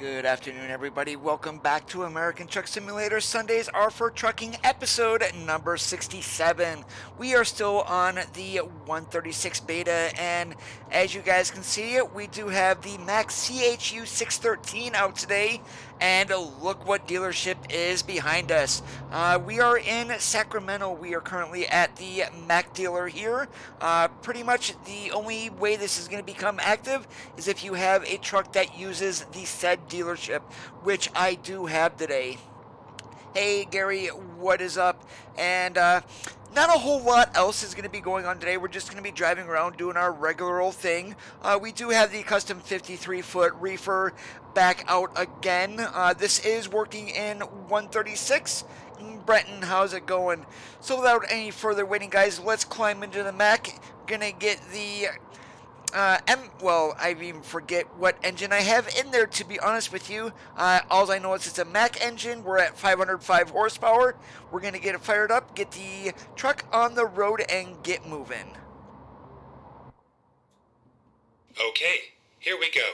Good afternoon, everybody. Welcome back to American Truck Simulator. Sundays are for trucking, episode number 67. We are still on the 136 beta, and as you guys can see, we do have the Mac CHU 613 out today, and look what dealership is behind us. We are in Sacramento. We are currently at the Mac dealer here. Pretty much the only way this is going to become active is if you have a truck that uses the said dealership, which I do have today. Hey Gary, what is up? And not a whole lot else is going to be going on today. We're just going to be driving around doing our regular old thing. We do have the custom 53-foot reefer back out again. This is working in 136. Brenton, how's it going? So without any further waiting, guys, let's climb into the Mac. Gonna get the I even forget what engine I have in there, to be honest with you. All I know is it's a Mac engine. We're at 505 horsepower. We're going to get it fired up, get the truck on the road, and get moving. Okay, here we go.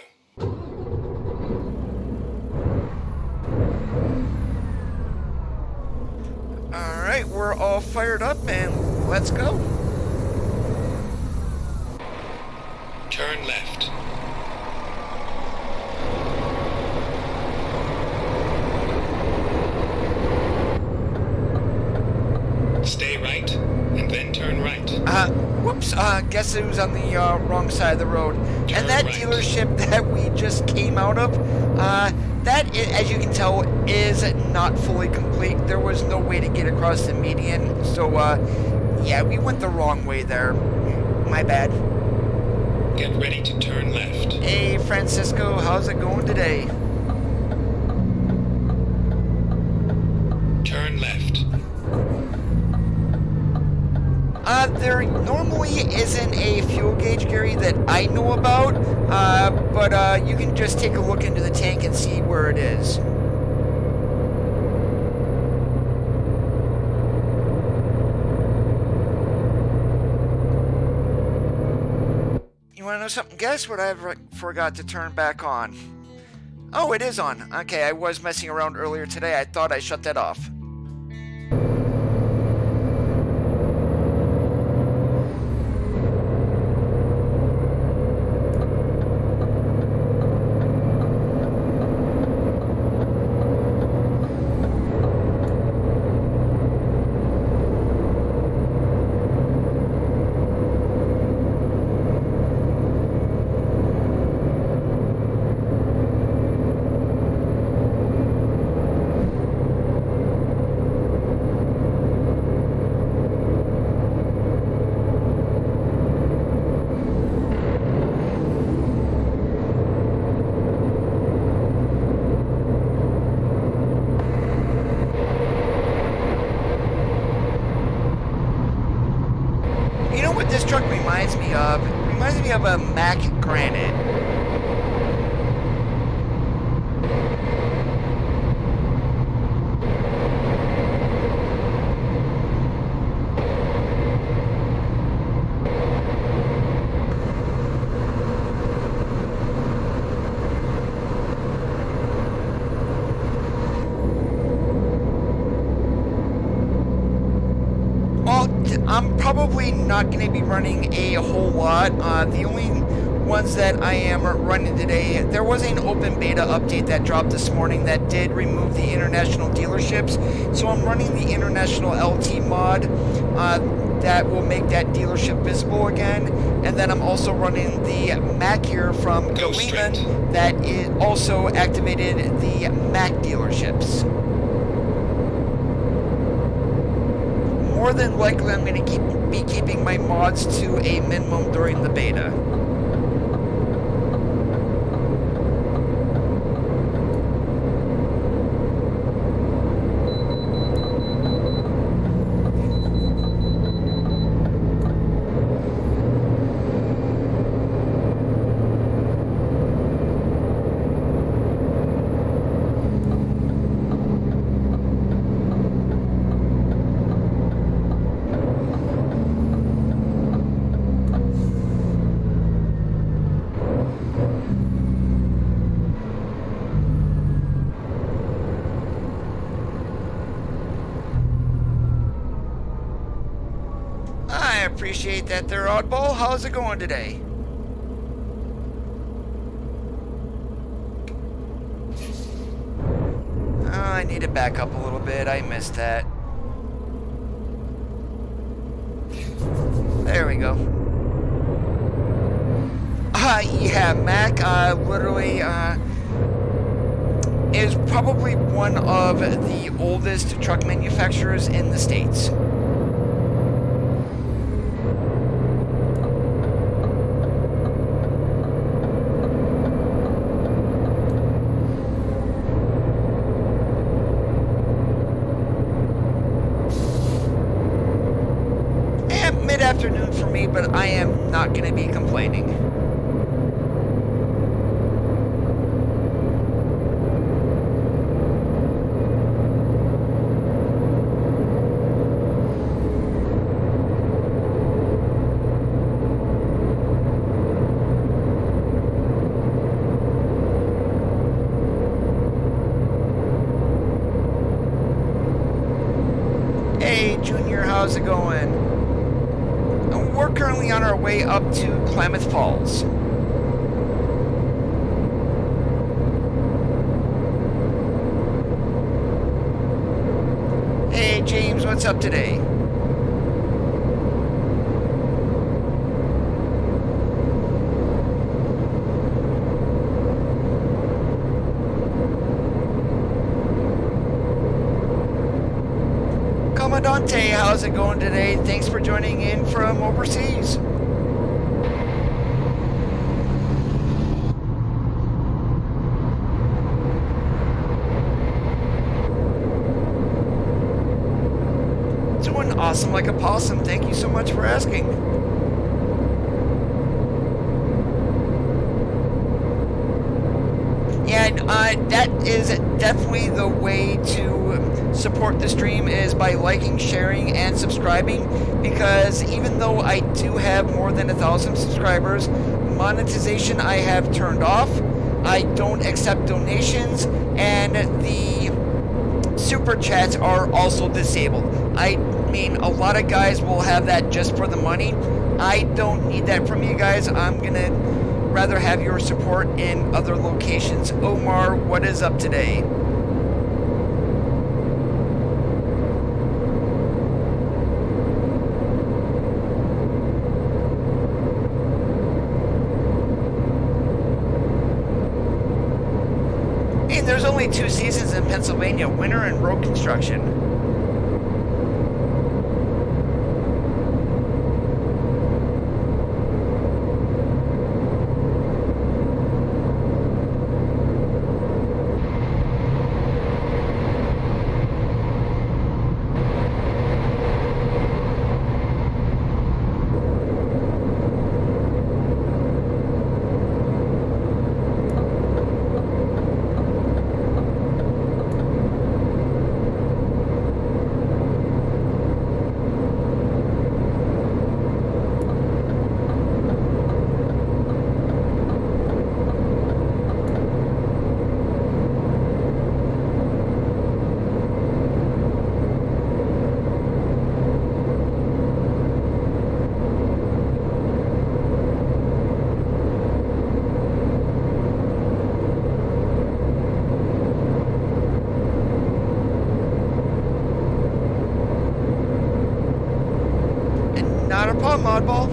Alright, we're all fired up, and let's go. Turn left. Stay right, and then turn right. Whoops, guess it was on the wrong side of the road. Turn And that right. dealership that we just came out of, that, as you can tell, is not fully complete. There was no way to get across the median, so, yeah, we went the wrong way there. My bad. Get ready to turn left. Hey, Francisco, how's it going today? Turn left. There normally isn't a fuel gauge, Gary, that I know about, but you can just take a look into the tank and see where it is. You want to know something? Guess what I forgot to turn back on? Oh, it is on. Okay, I was messing around earlier today. I thought I shut that off. This truck reminds me of a Mac Granite. I'm probably not going to be running a whole lot. The only ones that I am running today, there was an open beta update that dropped this morning that did remove the international dealerships. So I'm running the international LT mod that will make that dealership visible again. And then I'm also running the Mac here from Coulee that is also activated the Mac dealerships. More than likely, I'm going to be keeping my mods to a minimum during the beta. appreciate that there, Oddball. How's it going today? Oh, I need to back up a little bit. I missed that. There we go. Yeah, Mac literally is probably one of the oldest truck manufacturers in the States. Mid-afternoon for me, but I am not going to be complaining. Hey, Junior, how's it going? We're currently on our way up to Klamath Falls. Hey James, what's up today? Commandante, how's it going today? Thanks for joining in from overseas. Doing awesome like a possum. Thank you so much for asking. Yeah, that is definitely the way to support the stream, is by liking, sharing, and subscribing, because even though I do have more than 1,000 subscribers, monetization I have turned off. I don't accept donations, and the super chats are also disabled. I mean, a lot of guys will have that just for the money. I don't need that from you guys. I'm gonna rather have your support in other locations. Omar, what is up today? Hey, there's only 2 seasons in Pennsylvania, winter and road construction. Not a problem, Oddball.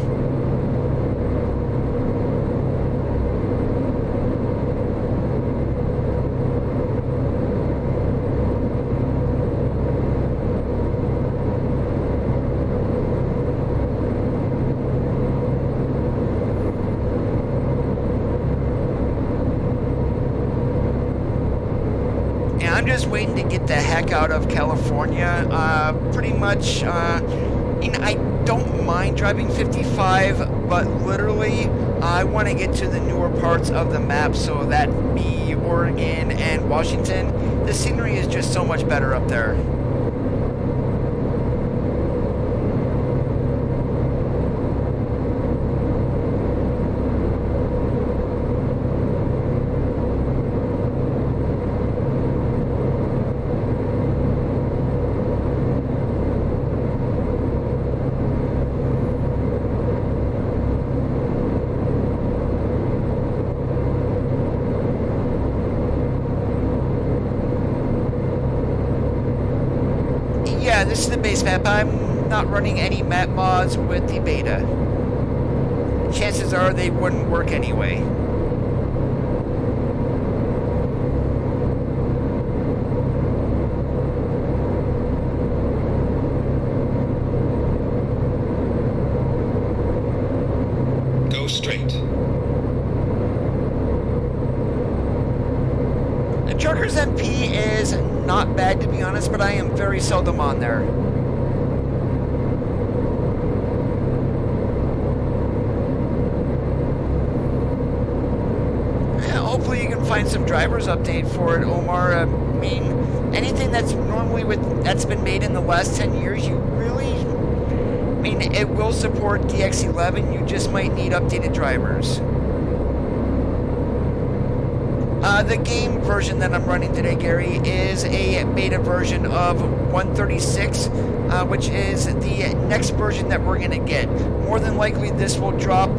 Yeah, I'm just waiting to get the heck out of California. Pretty much, I don't mind driving 55, but literally I want to get to the newer parts of the map, so that be Oregon and Washington. The scenery is just so much better up there. Space Map, I'm not running any map mods with the beta. Chances are they wouldn't work anyway. Go straight. The Truckers MP is not bad, to be honest, but I am very seldom on there. Hopefully you can find some drivers update for it, Omar. I mean, anything that's that's been made in the last 10 years, you really, I mean, it will support DX11, you just might need updated drivers. The game version that I'm running today, Gary, is a beta version of 136, which is the next version that we're going to get. More than likely, this will drop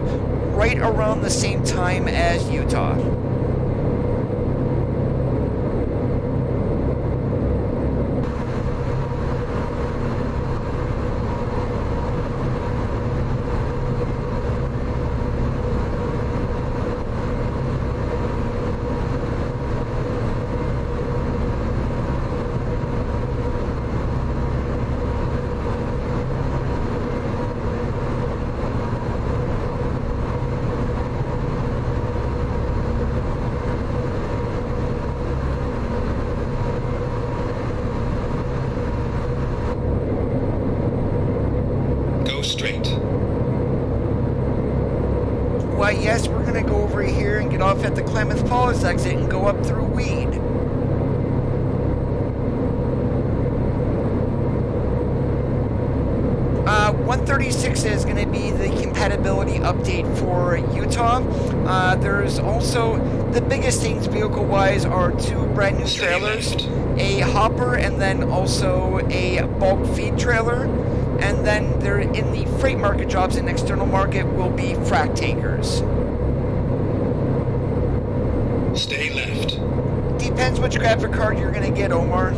right around the same time as Utah. Straight. Why, yes, we're going to go over here and get off at the Klamath Falls exit and go up through Weed. Uh, 136 is going to be the compatibility update for Utah. There's also, the biggest things vehicle-wise are 2 brand new trailers, a hopper, and then also a bulk feed trailer. And then they're in the freight market jobs and external market will be frac tankers. Stay left. Depends which graphic card you're going to get, Omar.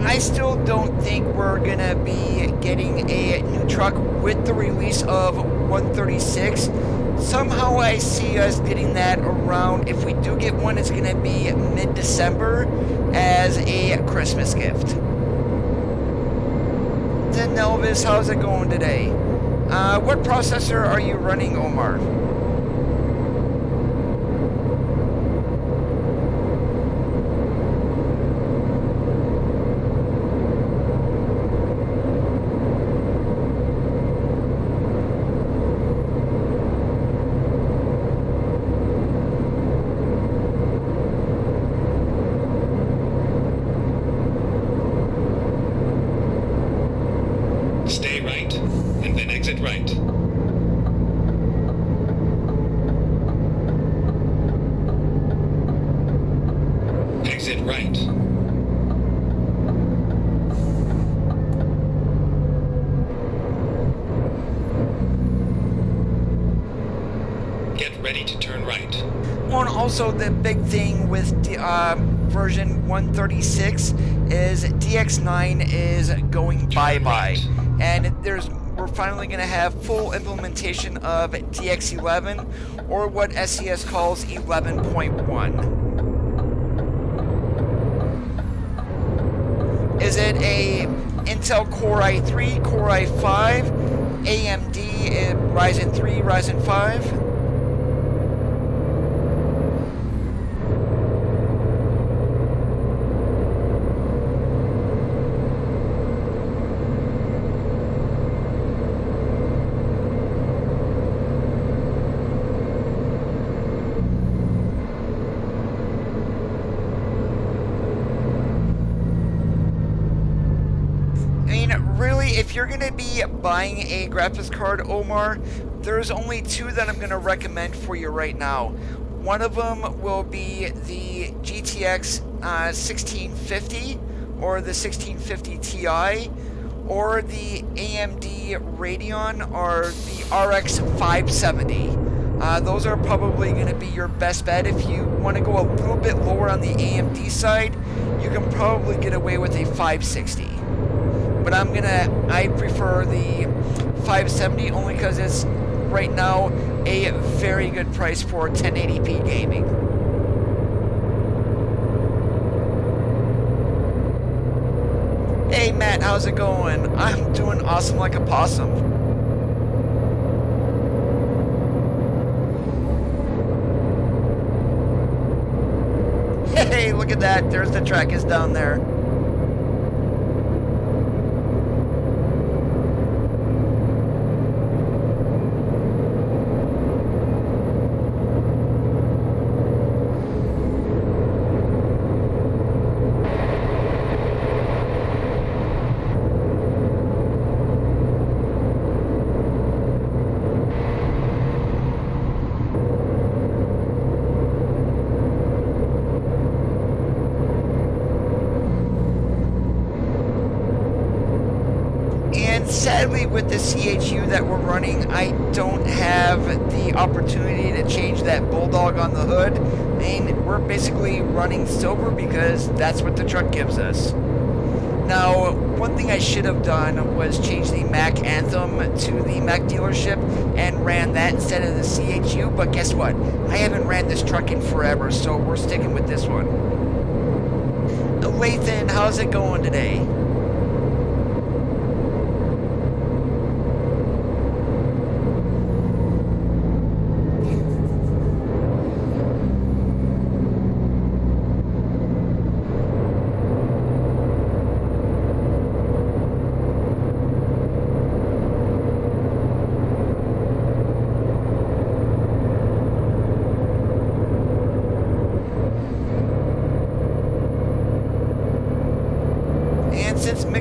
I still don't think we're going to be getting a new truck with the release of 136. Somehow I see us getting that around, if we do get one, it's going to be mid-December as a Christmas gift. Then Elvis, how's it going today? What processor are you running, Omar? Stay right, and then exit right. Exit right. Get ready to turn right. Well, and also the big thing with version 136 is DX9 is going bye-bye. And we're finally going to have full implementation of DX11, or what SES calls 11.1. Is it a Intel Core i3, Core i5, AMD Ryzen 3, Ryzen 5. If you're going to be buying a graphics card, Omar, there's only two that I'm going to recommend for you right now. One of them will be the GTX 1650 or the 1650 Ti, or the AMD Radeon or the RX 570. Those are probably going to be your best bet. If you want to go a little bit lower on the AMD side, you can probably get away with a 560. But I prefer the 570 only because it's right now a very good price for 1080p gaming. Hey Matt, how's it going? I'm doing awesome like a possum. Hey, look at that. There's the track is down there. Sadly, with the CHU that we're running, I don't have the opportunity to change that bulldog on the hood. I mean, we're basically running silver because that's what the truck gives us. Now, one thing I should have done was change the Mac Anthem to the Mac dealership and ran that instead of the CHU, but guess what? I haven't ran this truck in forever, so we're sticking with this one. Lathan, how's it going today?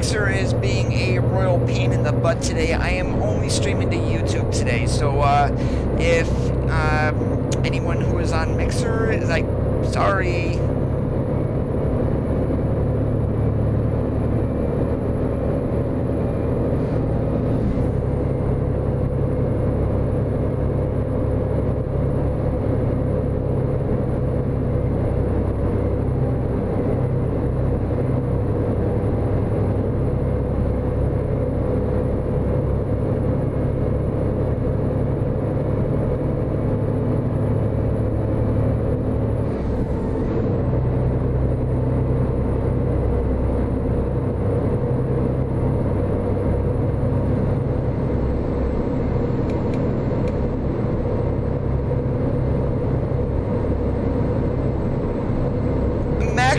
Is being a royal pain in the butt today, I am only streaming to YouTube today, so if anyone who is on Mixer is like, sorry.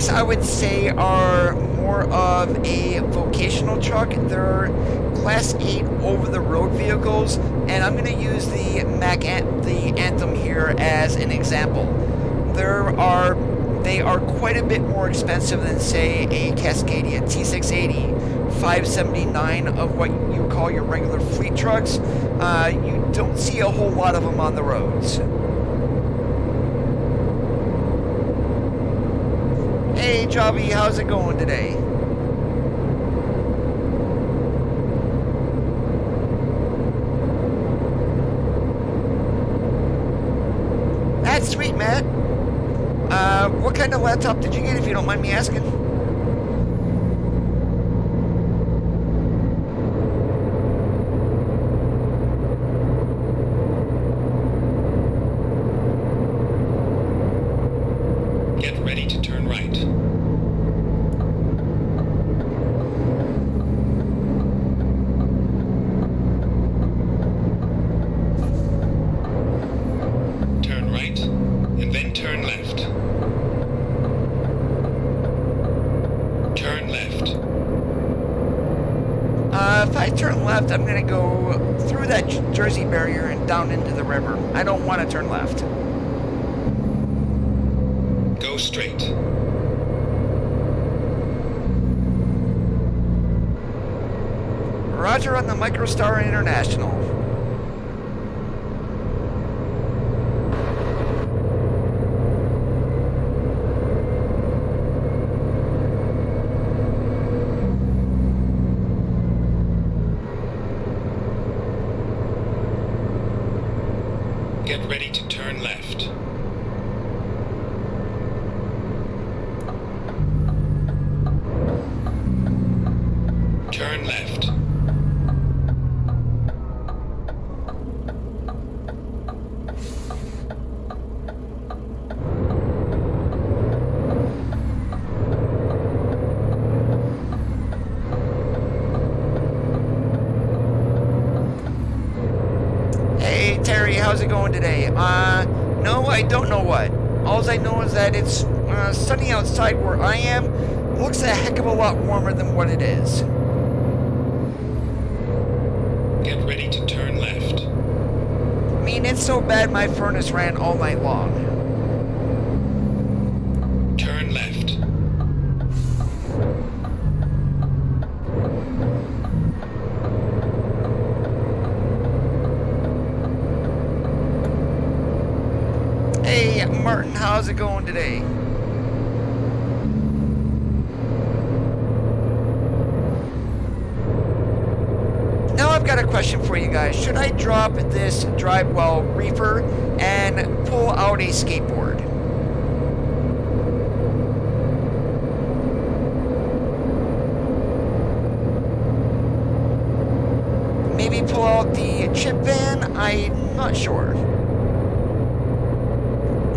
I would say are more of a vocational truck. They're Class 8 over-the-road vehicles, and I'm going to use the Anthem here as an example. They are quite a bit more expensive than, say, a Cascadia T680, 579 of what you call your regular fleet trucks. You don't see a whole lot of them on the roads. Hey Javi, how's it going today? That's sweet, Matt. What kind of laptop did you get, if you don't mind me asking? Get ready to turn right. left, I'm going to go through that Jersey barrier and down into the river. I don't want to turn left. Go straight. Roger on the MicroStar International. Get ready to turn left. Turn left. Hey Terry, how's it going today? No, I don't know what. All I know is that it's sunny outside where I am. Looks a heck of a lot warmer than what it is. Get ready to turn left. I mean, it's so bad my furnace ran all night long. Turn left. Hey Martin, how's it going today? Now I've got a question for you guys. Should I drop this Drivewell Reefer and pull out a skateboard? Maybe pull out the chip van? I'm not sure.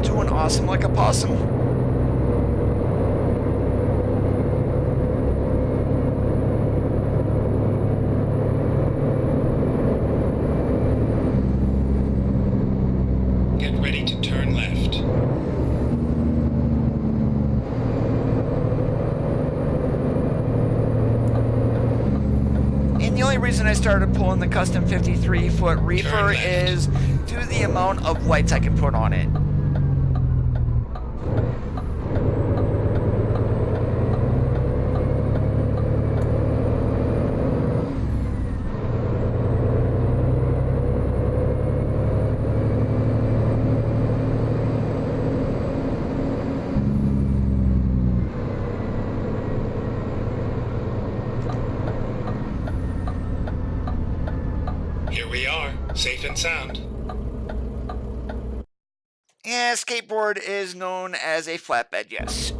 Doing awesome like a possum. Get ready to turn left. And the only reason I started pulling the custom 53-foot Reefer is due to the amount of lights I can put on it. Here we are, safe and sound. Yeah, skateboard is known as a flatbed, yes.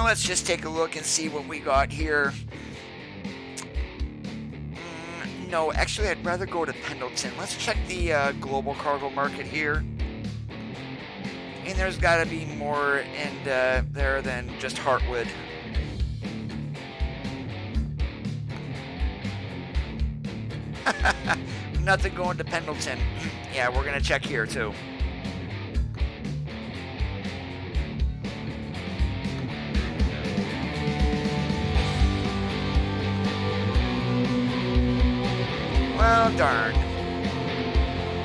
Let's just take a look and see what we got here. No, actually, I'd rather go to Pendleton. Let's check the global cargo market here. And there's got to be more in there than just Heartwood. Nothing going to Pendleton. Yeah, we're going to check here too. Well, darn.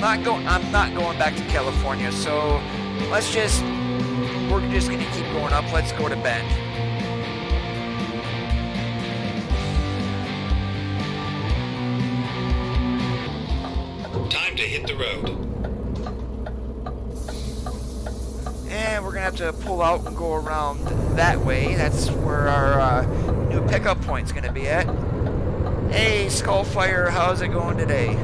I'm not going back to California, so we're just gonna keep going up. Let's go to Bend. Time to hit the road. And we're gonna have to pull out and go around that way. That's where our new pickup point's gonna be at. Hey, Skullfire, how's it going today?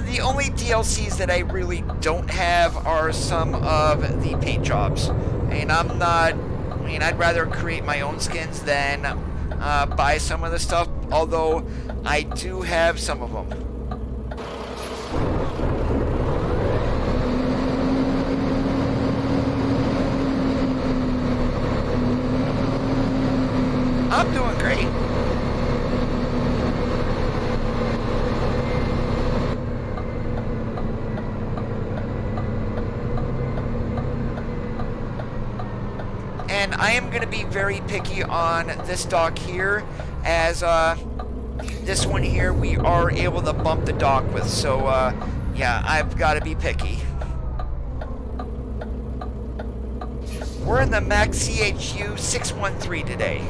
The only DLCs that I really don't have are some of the paint jobs. And I'd rather create my own skins than buy some of the stuff, although I do have some of them. I'm doing great. And I am going to be very picky on this dock here, as this one here we are able to bump the dock with, so yeah, I've got to be picky. We're in the Max CHU 613 today.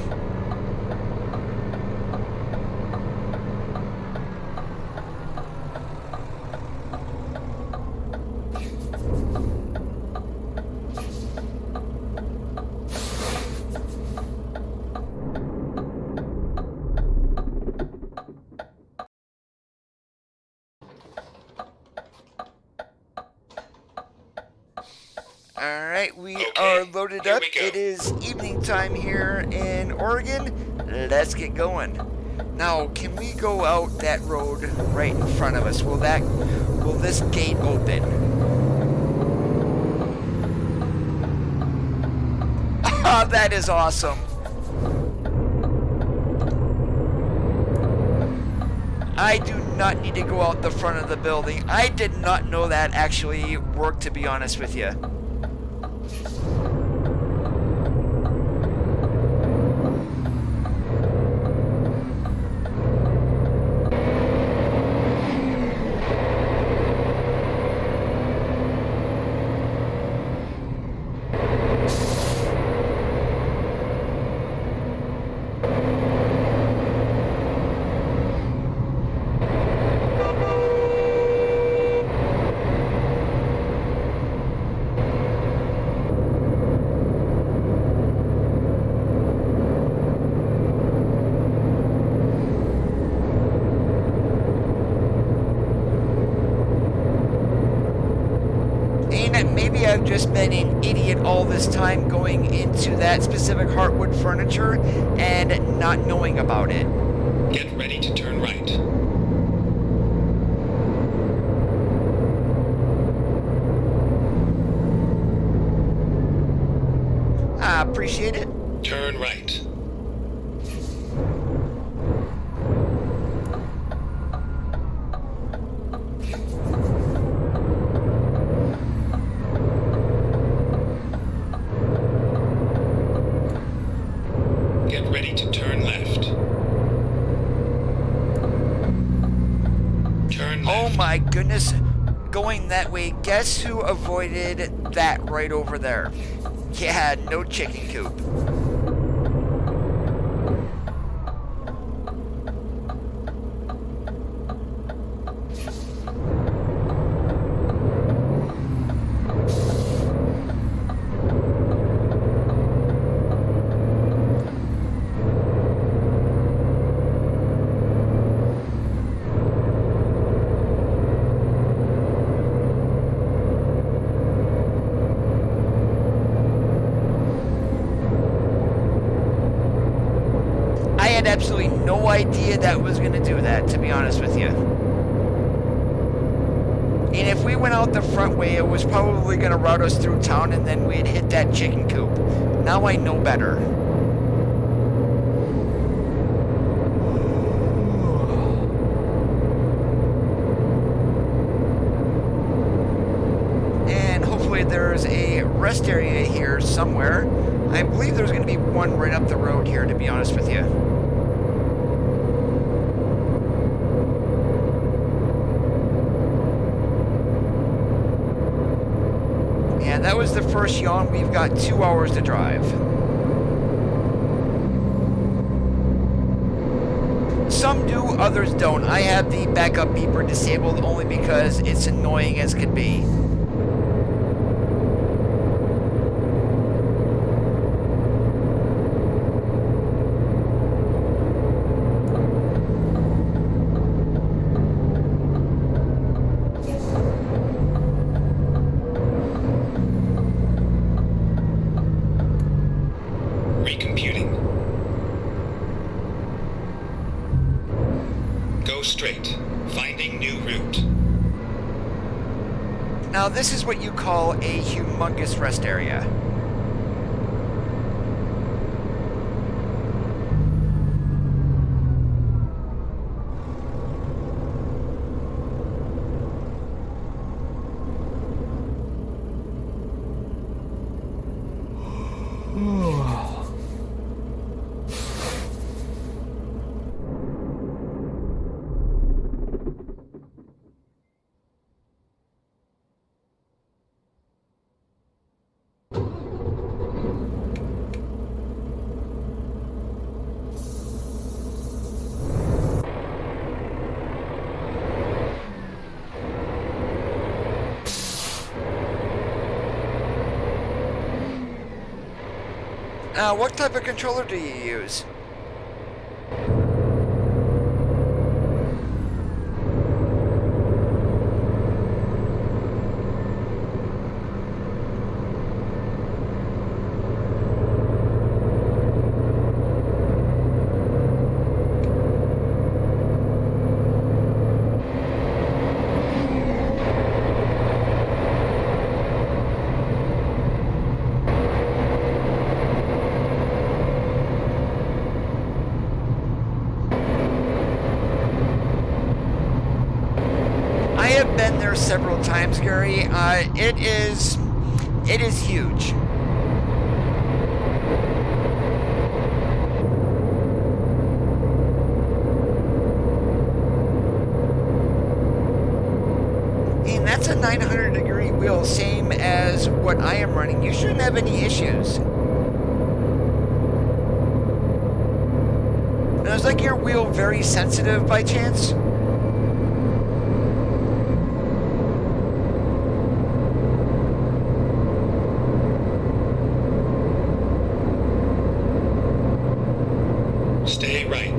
Alright, we are loaded up. It is evening time here in Oregon. Let's get going. Now, can we go out that road right in front of us? Will this gate open? Ah, that is awesome. I do not need to go out the front of the building. I did not know that actually worked, to be honest with you. Maybe I've just been an idiot all this time going into that specific Heartwood furniture and not knowing about it. Get ready to turn right. I appreciate it. Turn right. Oh my goodness, going that way, guess who avoided that right over there? Yeah, no chicken coop. Absolutely no idea that was going to do that, to be honest with you. And if we went out the front way, it was probably going to route us through town and then we'd hit that chicken coop. Now I know better. And hopefully there a rest area here somewhere. I believe there's going to be one right up the road here, to be honest with you. Yeah, that was the first yawn. We've got 2 hours to drive. Some do, others don't. I have the backup beeper disabled only because it's annoying as could be. Recomputing. Go straight. Finding new route. Now this is what you call a humongous rest area. What type of controller do you use? I have been there several times, Gary. It is huge. And that's a 900-degree wheel, same as what I am running. You shouldn't have any issues. Now, is like your wheel very sensitive by chance? Stay right.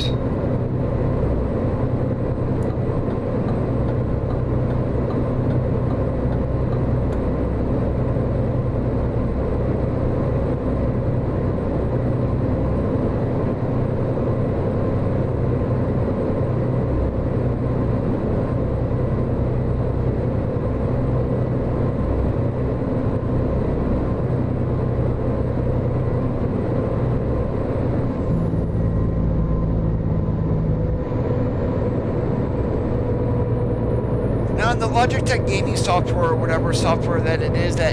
Now, in the Logitech gaming software, or whatever software that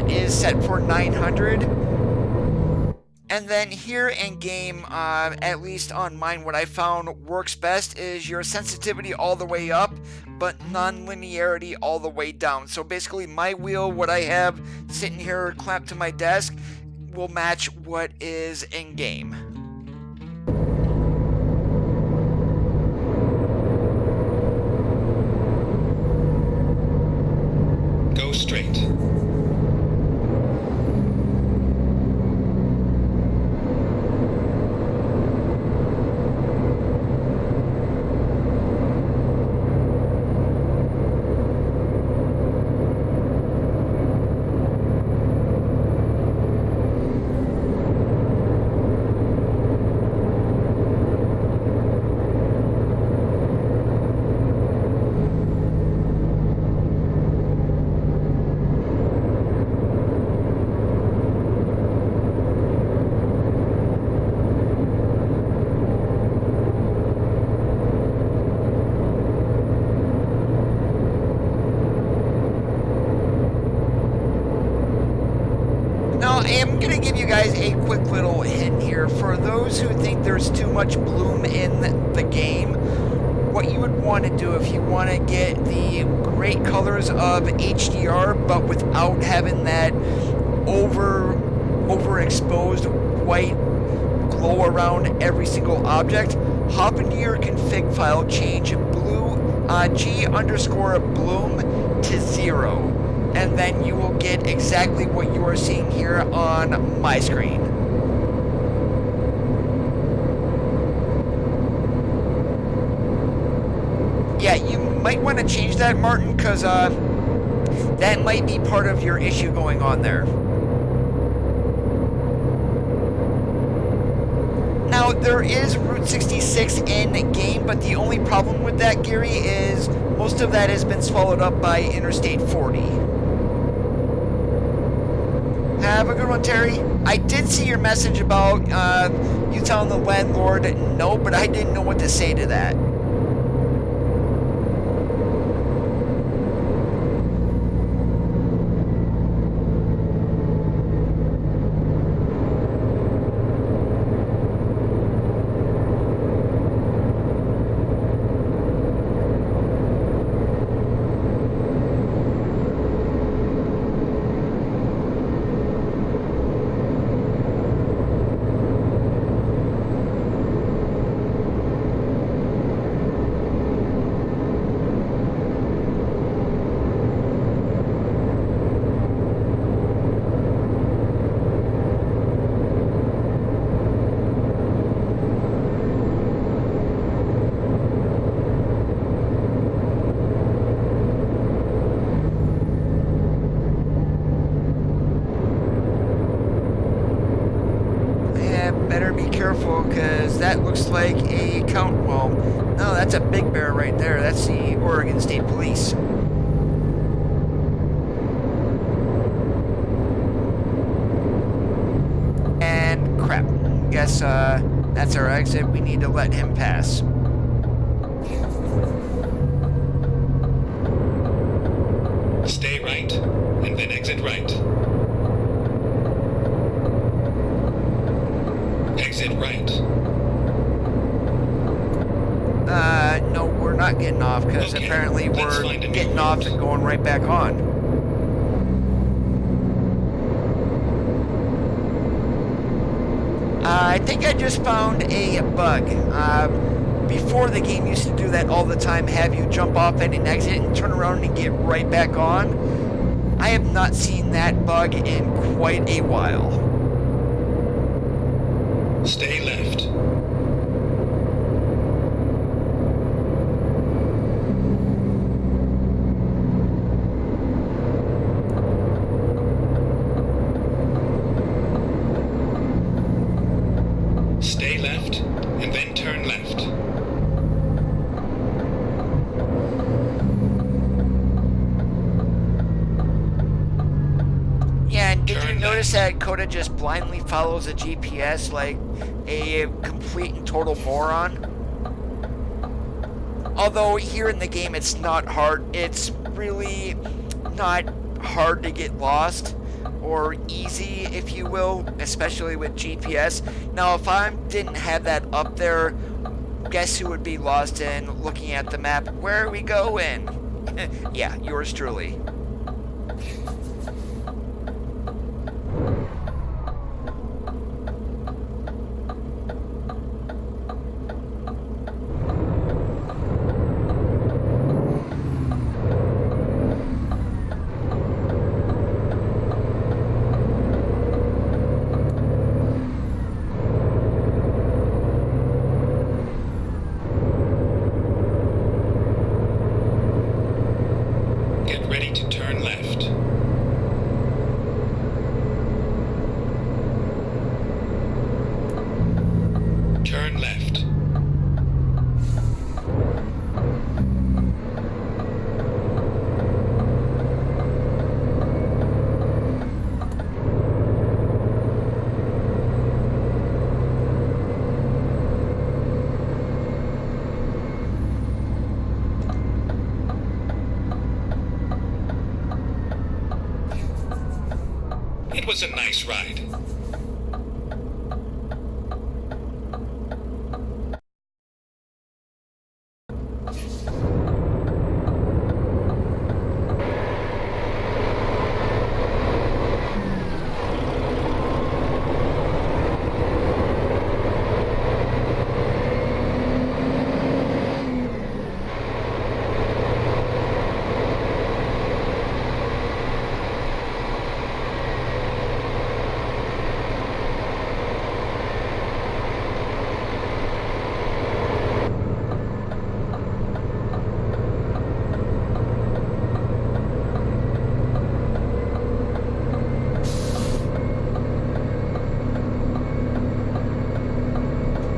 is set for 900. And then here in game, at least on mine, what I found works best is your sensitivity all the way up, but non-linearity all the way down. So basically, my wheel, what I have sitting here clamped to my desk, will match what is in game. Go straight. Now, I am going to give you guys a quick little hint here. For those who think there's too much bloom in the game, what you would want to do if you want to get the great colors of HDR, but without having that overexposed white glow around every single object, hop into your config file, change G_bloom to 0. And then you will get exactly what you are seeing here on my screen. Yeah, you might want to change that, Martin, because that might be part of your issue going on there. Now, there is Route 66 in game, but the only problem with that, Gary, is most of that has been swallowed up by Interstate 40. Have a good one, Terry. I did see your message about you telling the landlord no, but I didn't know what to say to that. Because that looks like a well, no, that's a Big Bear right there. That's the Oregon State Police. And crap, guess that's our exit. We need to let him pass. Stay right, and then exit right. Exit right. No, we're not getting off because Okay, apparently we're getting off and going right back on. I think I just found a bug. Before, the game used to do that all the time, have you jump off and an exit and turn around and get right back on. I have not seen that bug in quite a while. Stay left. Stay left, and then turn left. Yeah, and did you notice that Coda just blindly follows a GPS like a complete and total moron? Although here in the game it's not hard, it's really not hard to get lost, or easy if you will, especially with GPS. Now if I didn't have that up there, guess who would be lost in looking at the map? Where are we going? Yeah, yours truly. Get ready to turn left. was a nice ride.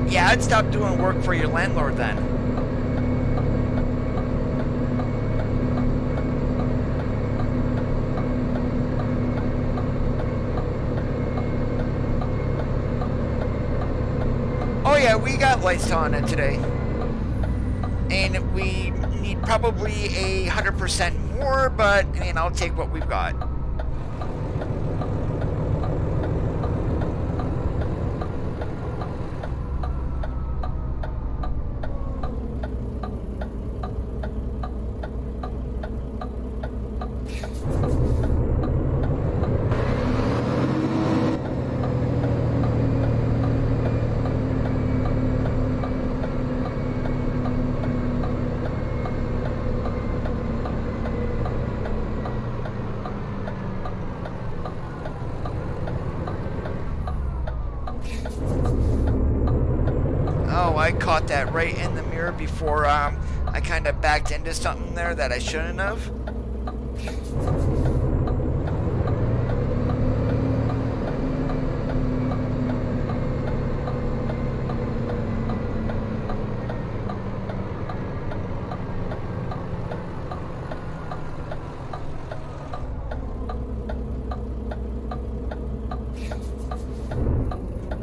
Yeah, I'd stop doing work for your landlord then. Oh yeah, we got lights on it today. And we need probably 100% more, but I mean, I'll take what we've got. I caught that right in the mirror before I kind of backed into something there that I shouldn't have.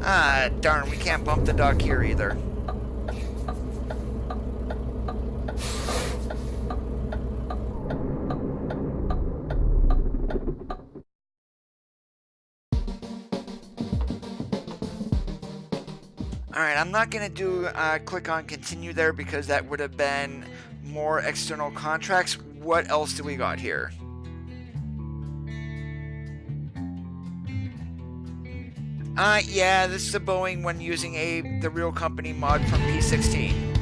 Ah, darn, we can't bump the dock here either. Alright, I'm not going to do click on continue there because that would have been more external contracts. What else do we got here? Yeah, this is a Boeing when using the real company mod from P16.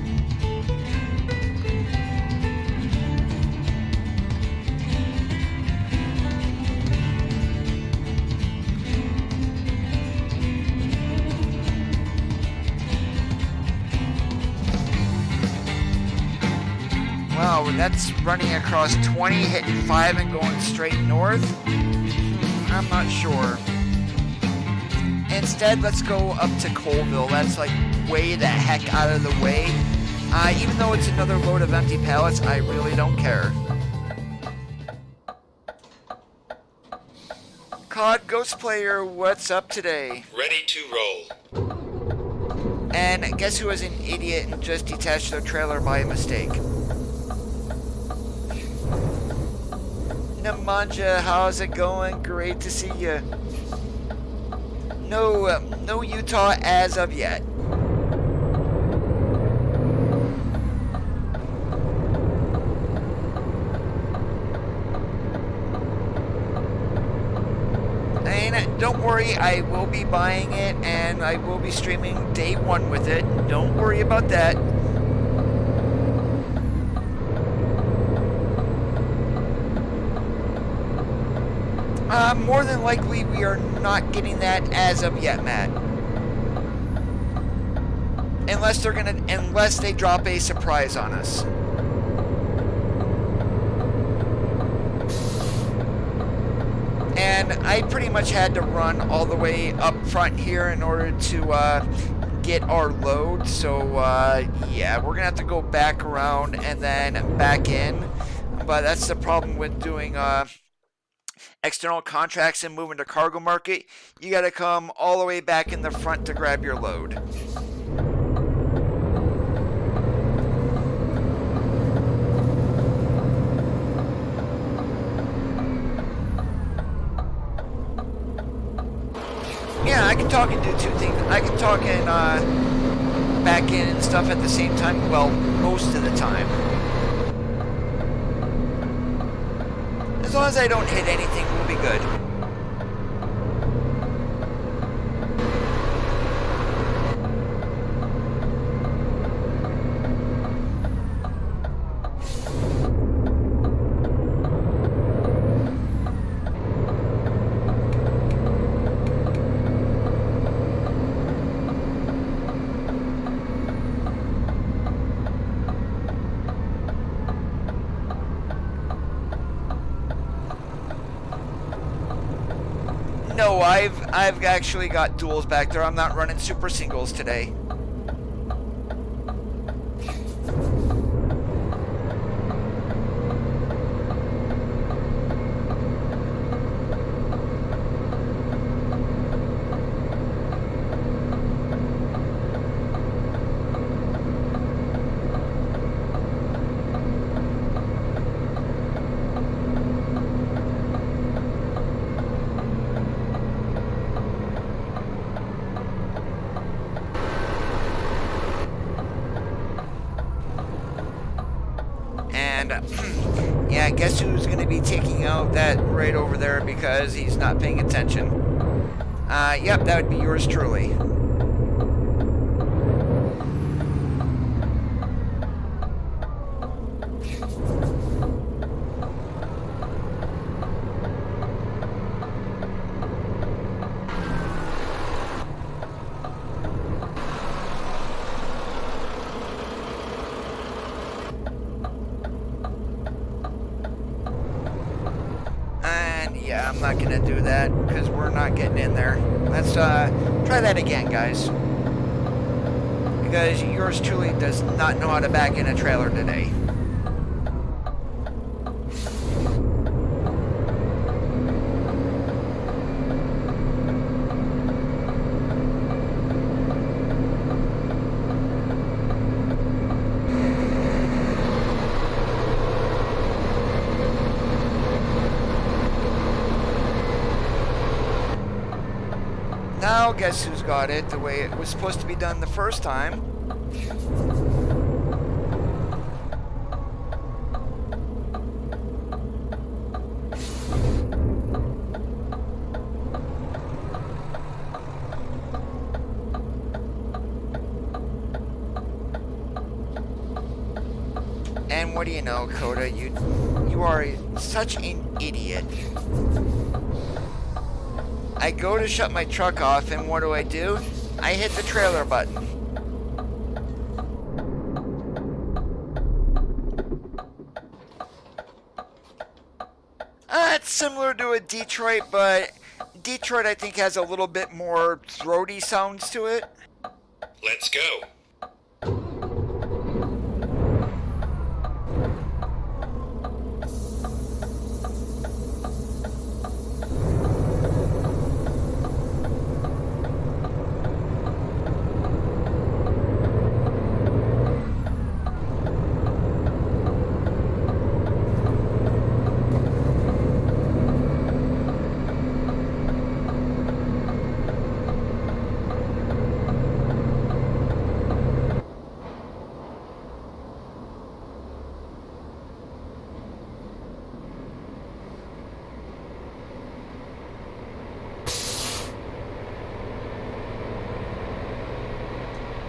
Wow, that's running across 20, hitting 5 and going straight north? I'm not sure. Instead, let's go up to Colville. That's like way the heck out of the way. Even though it's another load of empty pallets, I really don't care. COD Ghost Player, what's up today? Ready to roll. And guess who was an idiot and just detached their trailer by mistake? Nemanja, how's it going? Great to see you. No Utah as of yet. And don't worry, I will be buying it and I will be streaming day one with it. Don't worry about that. More than likely, we are not getting that as of yet, Matt. Unless they drop a surprise on us. And I pretty much had to run all the way up front here in order to get our load. So yeah, we're gonna have to go back around and then back in. But that's the problem with doing external contracts and moving to cargo market. You got to come all the way back in the front to grab your load. Yeah, I can talk and do two things. I can talk and back in and stuff at the same time. Well, most of the time. As long as I don't hit anything, we'll be good. No, I've actually got duals back there. I'm not running super singles today. Yeah, guess who's going to be taking out that right over there because he's not paying attention? Yep, that would be yours truly. Yeah, I'm not gonna do that because we're not getting in there. Let's try that again, guys. Because yours truly does not know how to back in a trailer today. Now, guess who's got it the way it was supposed to be done the first time? And what do you know, Coda? You are such an idiot. I go to shut my truck off, and what do? I hit the trailer button. It's similar to a Detroit, but Detroit I think has a little bit more throaty sounds to it. Let's go.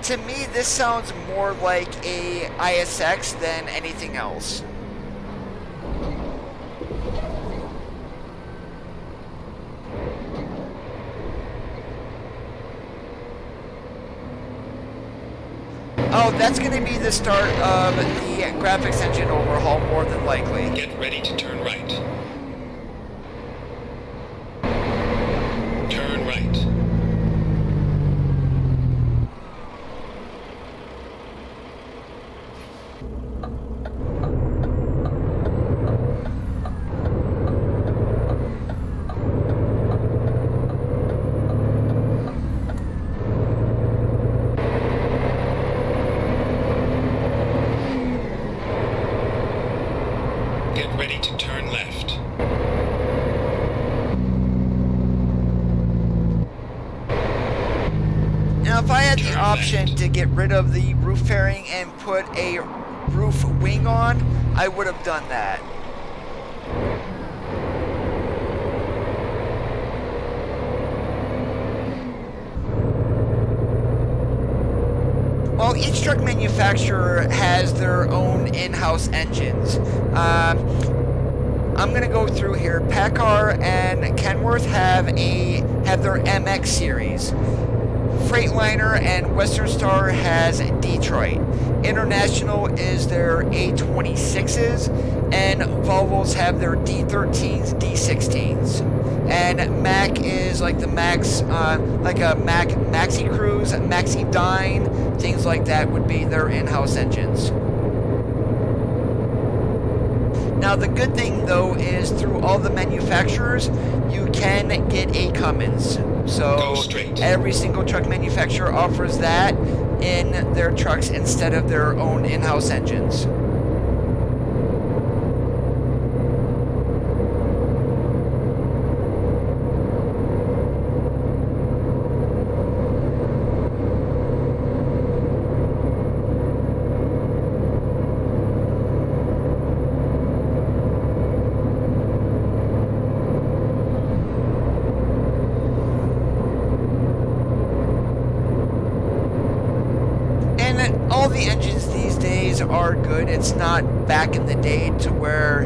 To me, this sounds more like a ISX than anything else. Oh, that's going to be the start of the graphics engine overhaul, more than likely. Get ready to turn right. Turn right. Get ready to turn left. Now, if I had the Turn option left. to get rid of the roof fairing and put a roof wing on, I would have done that. Well, each truck manufacturer has their own in-house engines. I'm gonna go through here. PACCAR and Kenworth have their MX series. Freightliner and Western Star has Detroit. International is their A26s, and Volvos have their D13s, D16s. And Mac is like the Max, like a Mac Maxi Cruise, Maxi Dyne, things like that would be their in-house engines. Now, the good thing, though, is through all the manufacturers, you can get a Cummins. So every single truck manufacturer offers that in their trucks instead of their own in-house engines. All the engines these days are good. It's not back in the day to where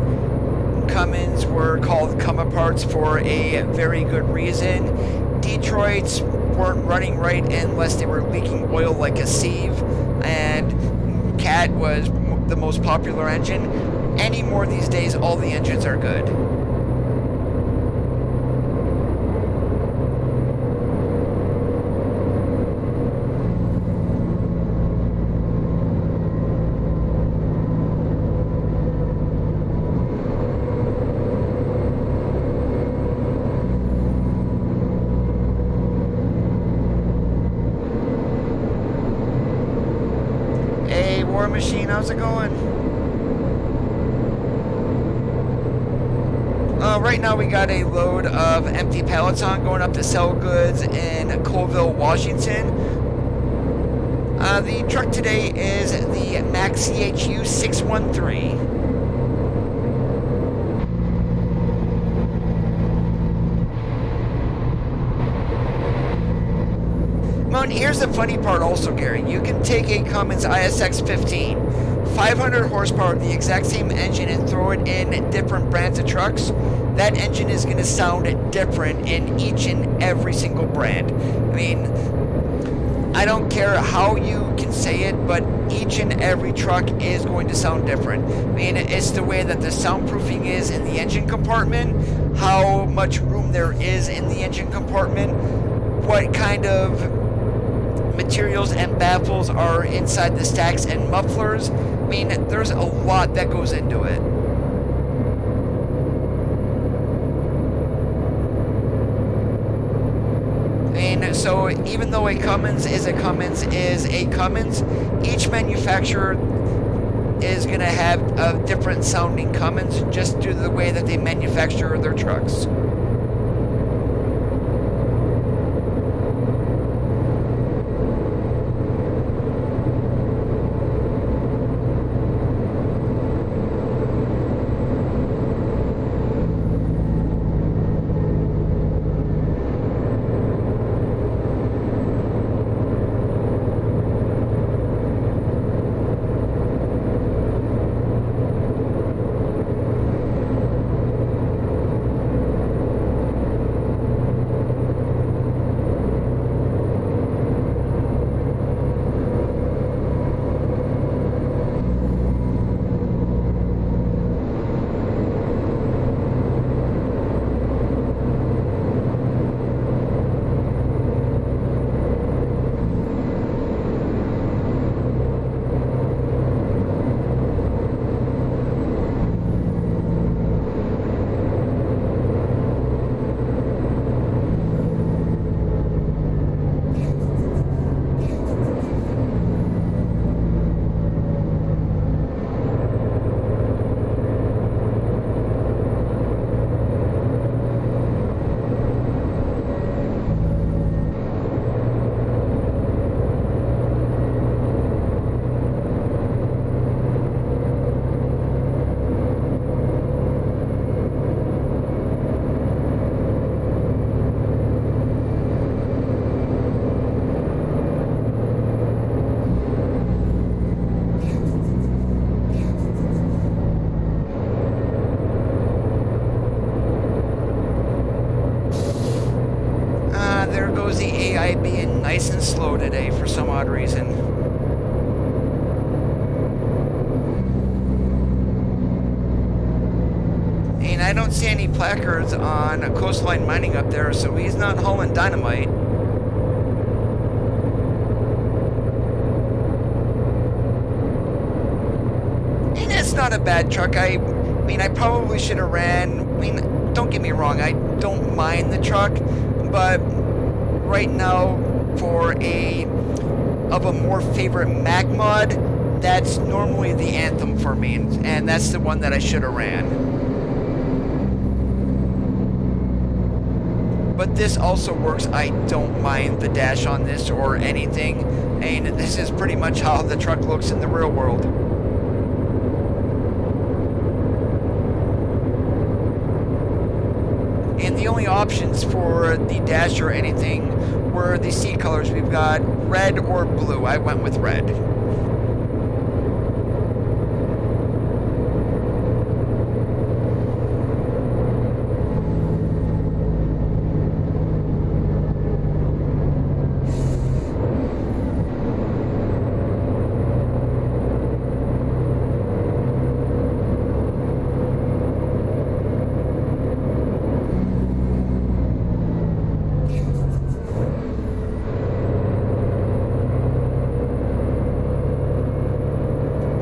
Cummins were called Cumma parts for a very good reason. Detroits weren't running right unless they were leaking oil like a sieve, and Cat was the most popular engine. Anymore these days, all the engines are good. War Machine, how's it going? Right now we got a load of empty pallets on going up to sell goods in Colville, Washington. The truck today is the Mack CHU 613. Well, and here's the funny part also, Gary. You can take a Cummins ISX 15, 500 horsepower, the exact same engine, and throw it in different brands of trucks. That engine is going to sound different in each and every single brand. I mean, I don't care how you can say it, but each and every truck is going to sound different. I mean, it's the way that the soundproofing is in the engine compartment, how much room there is in the engine compartment, what kind of materials and baffles are inside the stacks and mufflers. I mean, there's a lot that goes into it. And so even though a Cummins is a Cummins is a Cummins, each manufacturer is going to have a different sounding Cummins just due to the way that they manufacture their trucks. there goes the AI being nice and slow today for some odd reason. And I don't see any placards on Coastline Mining up there, so he's not hauling dynamite. And it's not a bad truck. I mean, I probably should have ran. I mean, don't get me wrong, I don't mind the truck, but right now, for a more favorite Mac mod, that's normally the Anthem for me, and that's the one that I should have ran. But this also works. I don't mind the dash on this or anything, and this is pretty much how the truck looks in the real world. And the only options for the dash or anything were the seat colors. We've got red or blue. I went with red.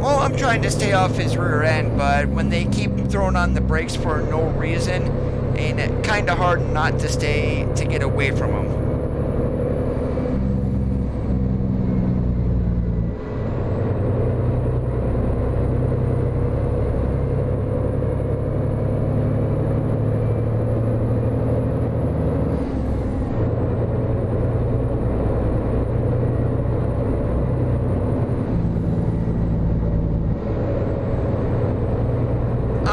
I'm trying to stay off his rear end, but when they keep throwing on the brakes for no reason, and it's kind of hard not to get away from him.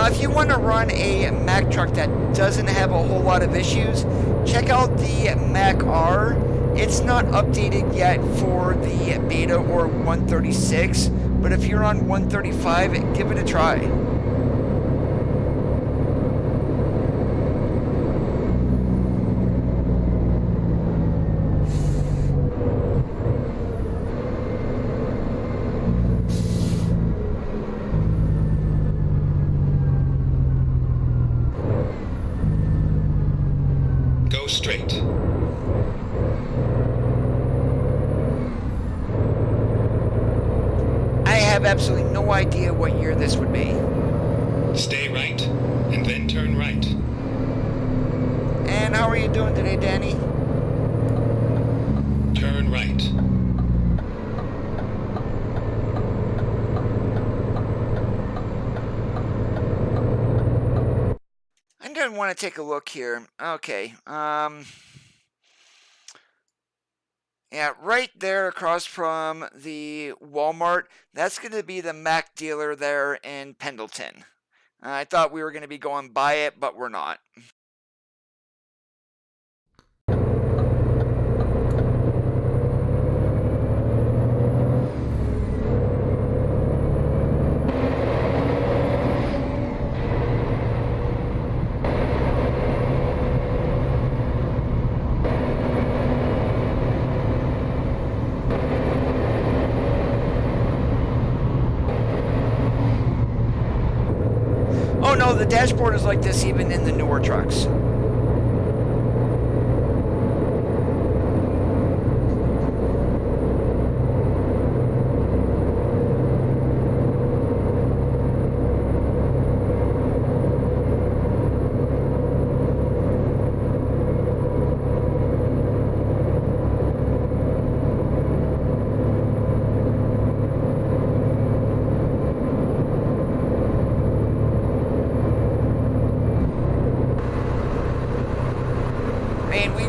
If you want to run a Mac truck that doesn't have a whole lot of issues, check out the Mac R. It's not updated yet for the beta or 136, but if you're on 135, give it a try. Straight. I have absolutely no idea what year this would be. Stay right, and then turn right. And how are you doing today, Danny? Turn right. I'm going to want to take a look here. Okay. Yeah, right there across from the Walmart, that's going to be the Mac dealer there in Pendleton. I thought we were going to be going by it, but we're not. Oh no, the dashboard is like this even in the newer trucks.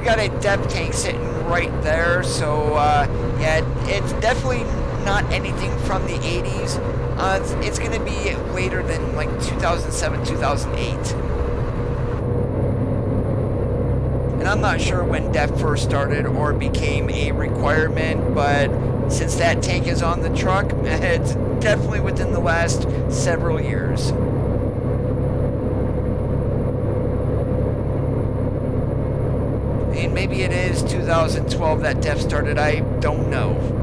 Got a depth tank sitting right there, so yeah, it's definitely not anything from the 80s. It's going to be later than like 2007, 2008. And I'm not sure when DEF first started or became a requirement, but since that tank is on the truck, it's definitely within the last several years. mean, maybe it is 2012 that dev started, I don't know.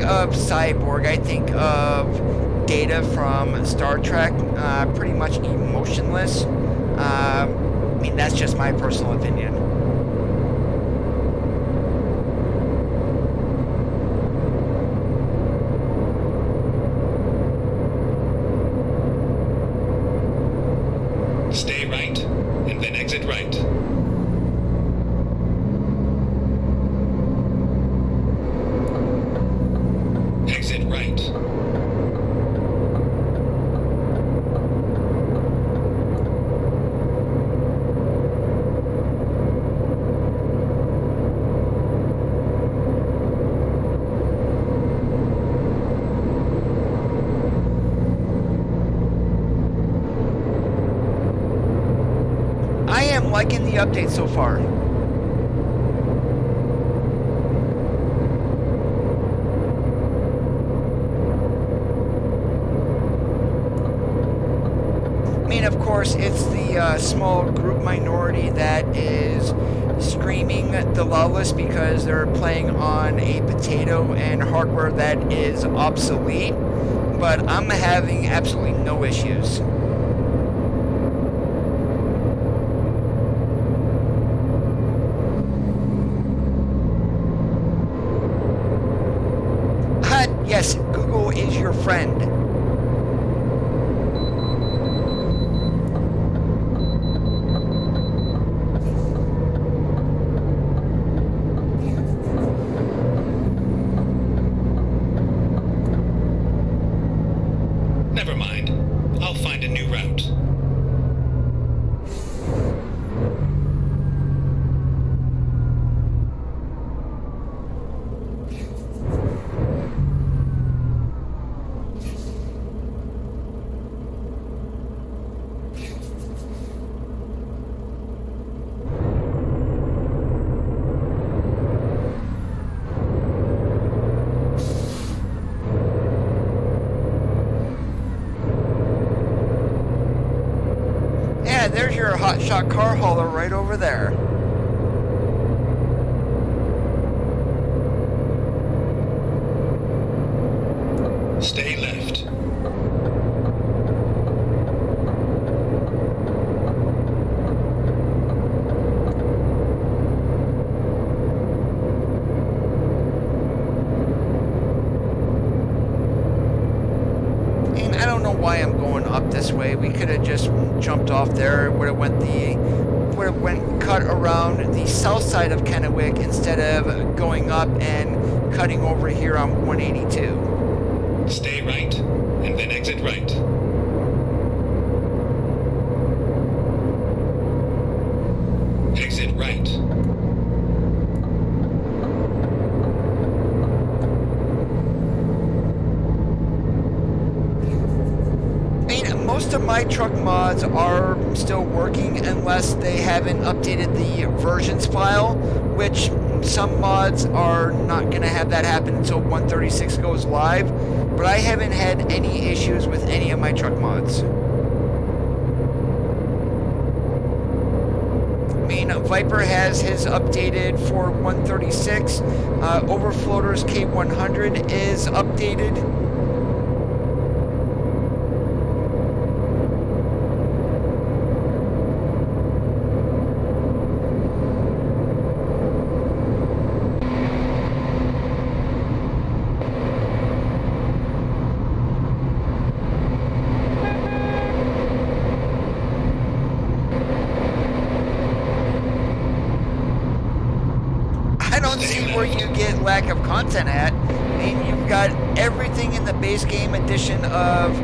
Of Cyborg, I think of Data from Star Trek, pretty much emotionless. I mean, that's just my personal opinion. Stay right, and then exit right. Exit right. I am liking the update so far. I mean, of course, it's the small group minority that is screaming the loudest because they're playing on a potato and hardware that is obsolete, but I'm having absolutely no issues. Yes, Google is your friend. Never mind. I'll find a new route. Yeah, there's your hotshot car hauler right over there. Stay left. And I don't know why I'm going up this way. We could have just jumped off there. Would have went cut around the south side of Kennewick instead of going up and cutting over here on 182. Stay right, and then exit right. Exit right. Most of my truck mods are still working unless they haven't updated the versions file, which some mods are not going to have that happen until 136 goes live, but I haven't had any issues with any of my truck mods. I mean, Viper has his updated for 136, Overfloater's K100 is updated. I don't see where you get lack of content at. I mean, you've We've got everything in the base game edition of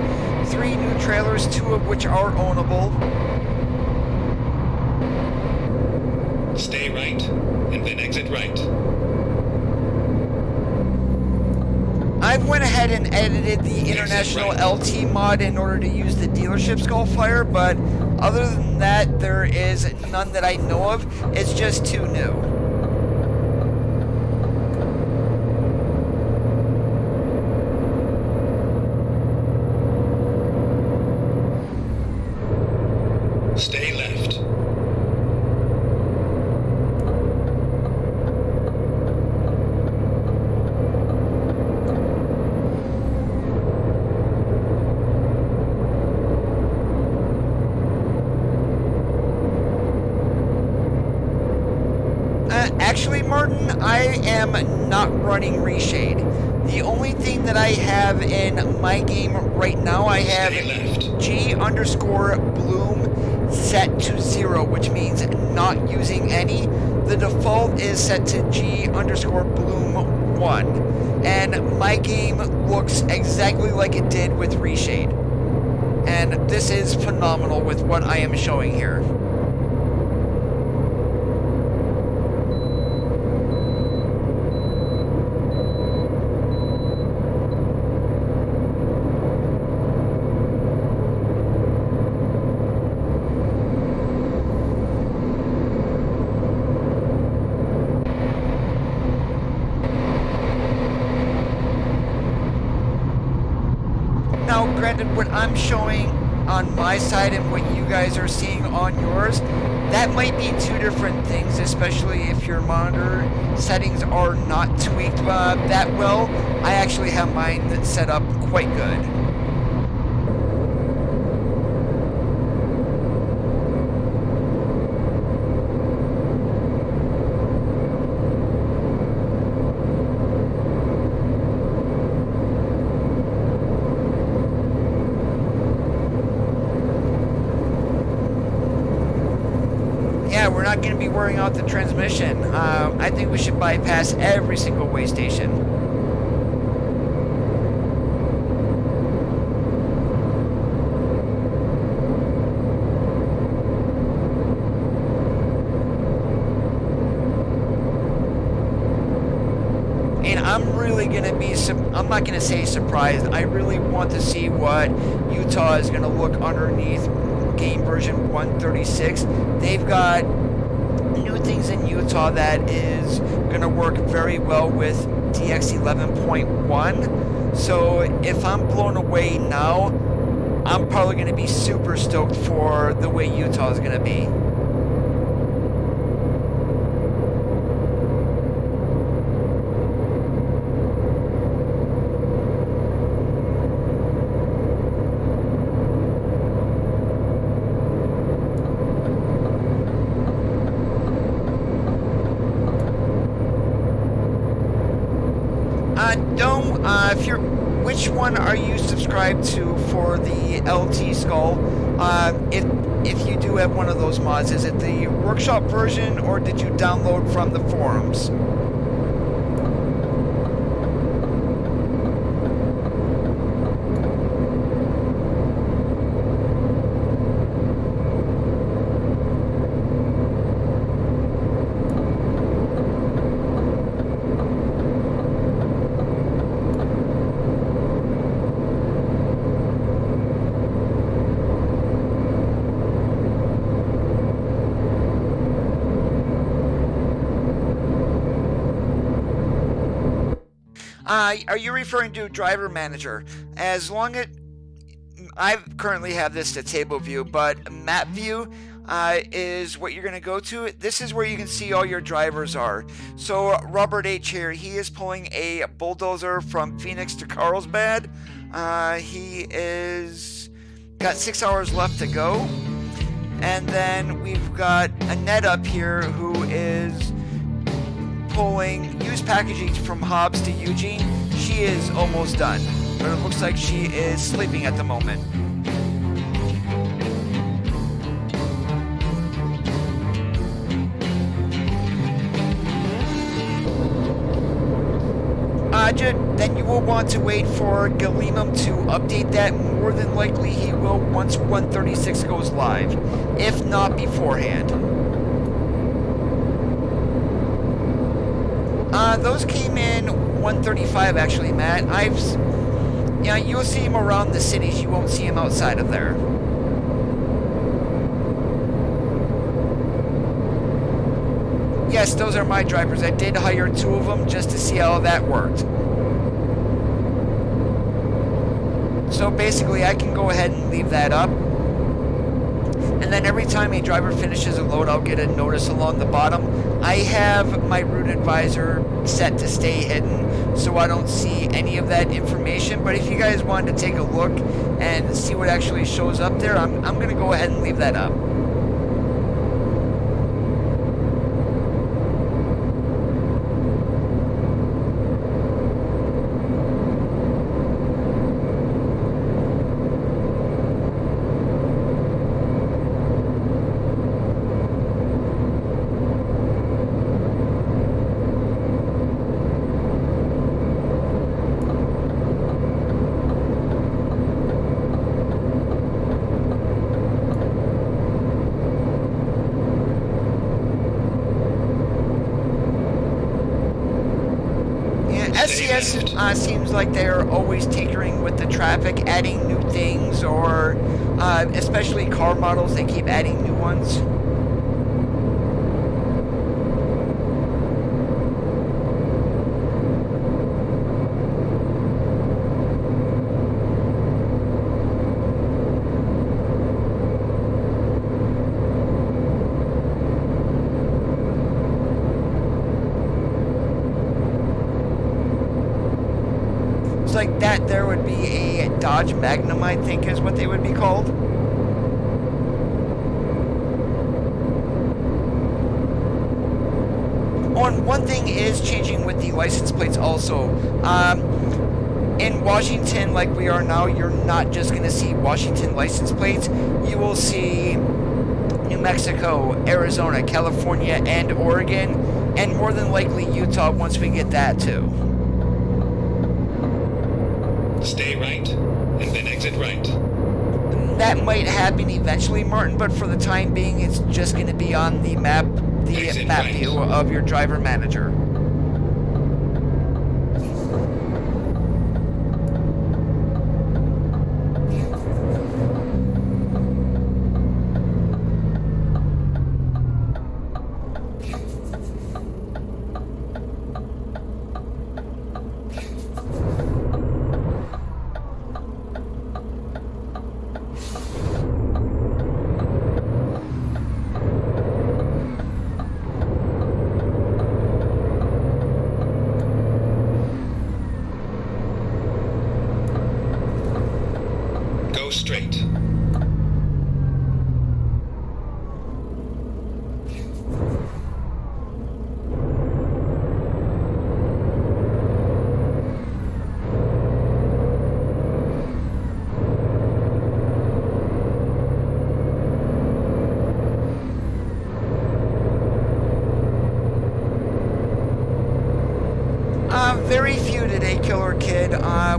3 new trailers, 2 of which are ownable. Stay right, and then exit right. I've went ahead and edited the International LT mod in order to use the dealership Skullfire, but other than that, there is none that I know of. It's just 2 new. Stay left. Actually, Martin, I am not running Reshade. The only thing that I have in my game right now, I have G_bloom set to 0, which means not using any. The default is set to G_bloom 1. And my game looks exactly like it did with Reshade. And this is phenomenal with what I am showing here. Now, granted, what I'm showing on my side and what you guys are seeing on yours, that might be 2 different things, especially if your monitor settings are not tweaked that well. I actually have mine set up quite good. We're not going to be wearing out the transmission. I think we should bypass every single way station. And I'm really going to be, I'm not going to say surprised. I really want to see what Utah is going to look underneath game version 136. They've got new things in Utah that is going to work very well with TX 11.1. So if I'm blown away now, I'm probably going to be super stoked for the way Utah is going to be. Which one are you subscribed to for the LT Skull? If you do have one of those mods, is it the workshop version or did you download from the forums? Are you referring to Driver Manager? As long as I currently have this to table view, but map view is what you're going to go to. This is where you can see all your drivers are. So Robert H here, he is pulling a bulldozer from Phoenix to Carlsbad. He is got 6 hours left to go. And then we've got Annette up here who is pulling used packaging from Hobbs to Eugene. She is almost done, but it looks like she is sleeping at the moment. then you will want to wait for Galimum to update that. More than likely he will once 136 goes live, if not beforehand. Those came in 135 actually, Matt. Yeah, you'll see him around the cities, you won't see him outside of there. Yes, those are my drivers. I did hire 2 of them just to see how that worked. So basically I can go ahead and leave that up. And then every time a driver finishes a load, I'll get a notice along the bottom. I have my route advisor set to stay hidden, so I don't see any of that information. But if you guys wanted to take a look and see what actually shows up there, I'm going to go ahead and leave that up. SCS seems like they're always tinkering with the traffic, adding new things, or especially car models, they keep adding new ones. Like that there would be a Dodge Magnum, I think is what they would be called. Oh, and one thing is changing with the license plates also. In Washington, like we are now, you're not just going to see Washington license plates. You will see New Mexico, Arizona, California, and Oregon, and more than likely Utah once we get that too. Stay right, and then exit right. That might happen eventually, Martin, but for the time being, it's just going to be on the map, view of your driver manager. Straight. Very few today, Killer Kid.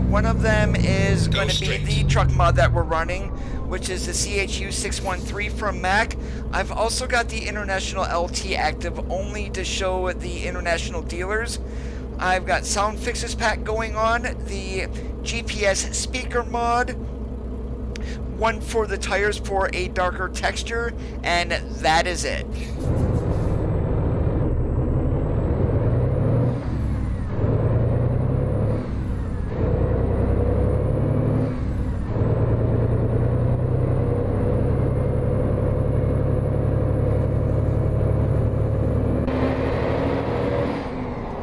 One of them is going to be the truck mod that we're running, which is the CHU613 from Mac. I've also got the International LT active only to show the international dealers. I've got sound fixes pack going on, the GPS speaker mod, one for the tires for a darker texture, and that is it.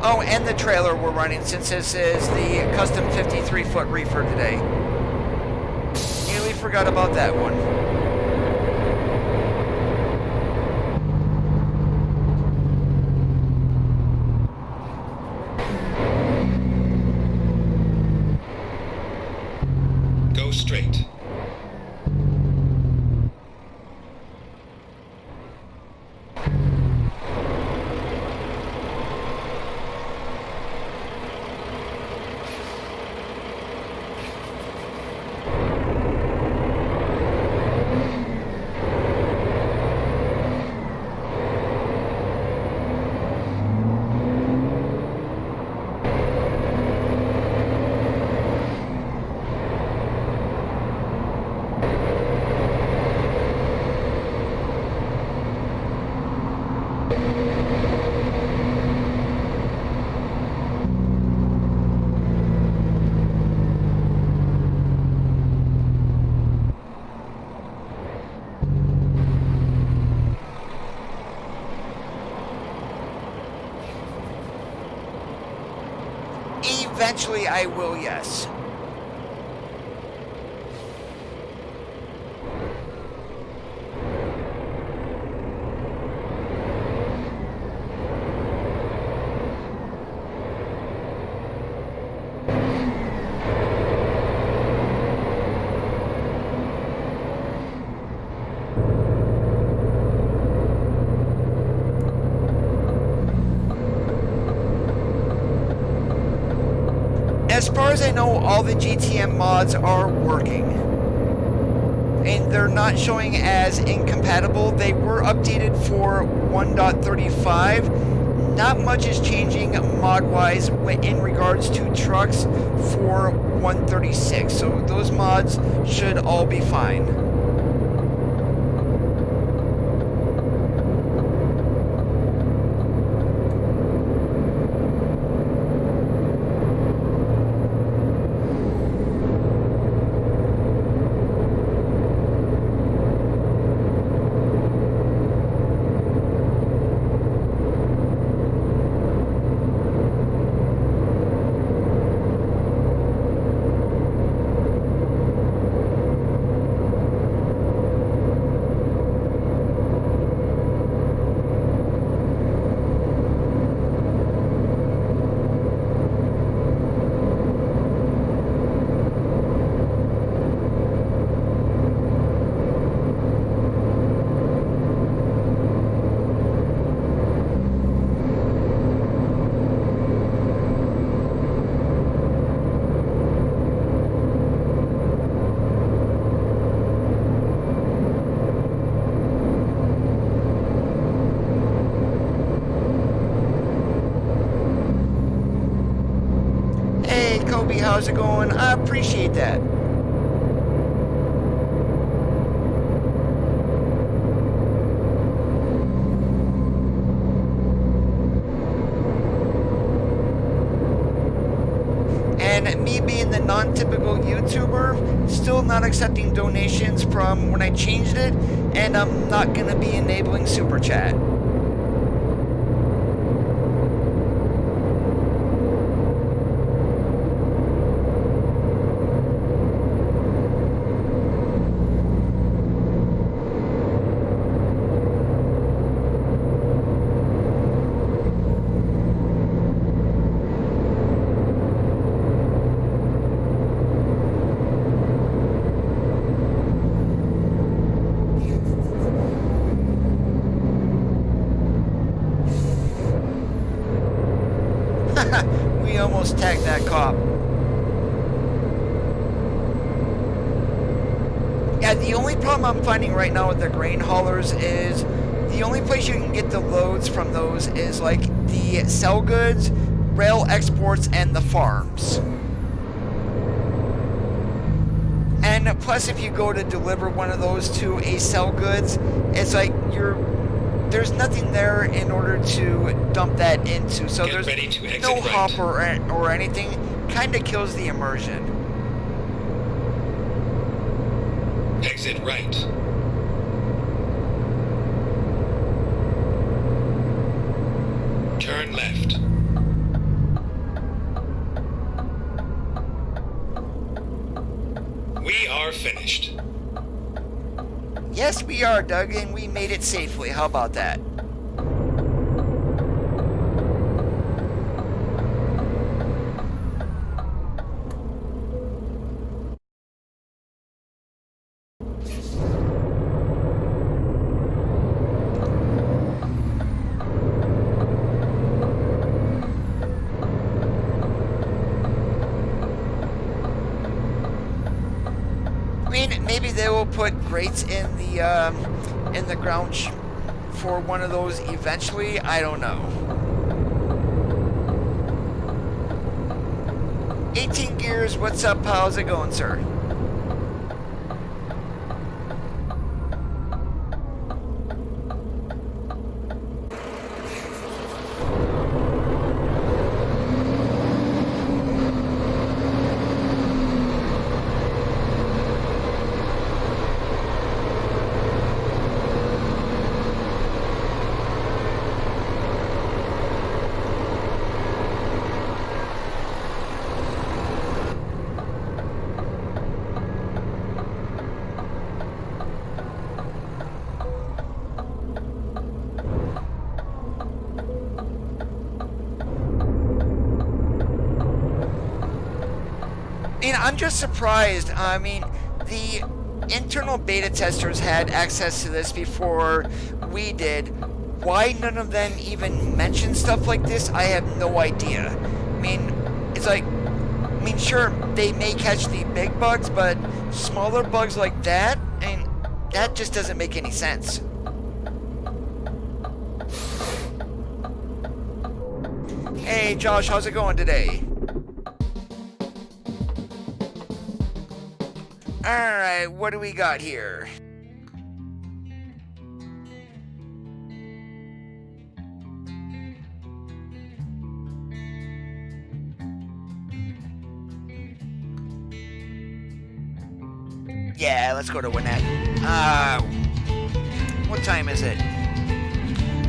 Oh, and the trailer we're running, since this is the custom 53-foot reefer today. Nearly forgot about that one. Go straight. Eventually I will, yes. As far as I know, all the GTM mods are working. And they're not showing as incompatible. They were updated for 1.35. Not much is changing mod-wise in regards to trucks for 136. So those mods should all be fine. How's it going? I appreciate that. And me being the non-typical YouTuber, still not accepting donations from when I changed it, and I'm not going to be enabling Super Chat. We almost tagged that cop. Yeah, the only problem I'm finding right now with the grain haulers is the only place you can get the loads from those is like the sell goods, rail exports, and the farms. And plus, if you go to deliver one of those to a sell goods, it's like there's nothing there in order to dump that into. So there's no hopper or anything. Kind of kills the immersion. Exit right. Turn left. We are finished. Yes, we are, Doug, and we made it safely. How about that? Maybe they will put grates in the ground for one of those eventually. I don't know. 18 Gears, what's up? How's it going, sir? I'm just surprised. I mean, the internal beta testers had access to this before we did. Why none of them even mention stuff like this, I have no idea. I mean, it's like, I mean, sure, they may catch the big bugs, but smaller bugs like that, I mean, that just doesn't make any sense. Hey, Josh, how's it going today? Alright, what do we got here? Yeah, let's go to Winnet. What time is it?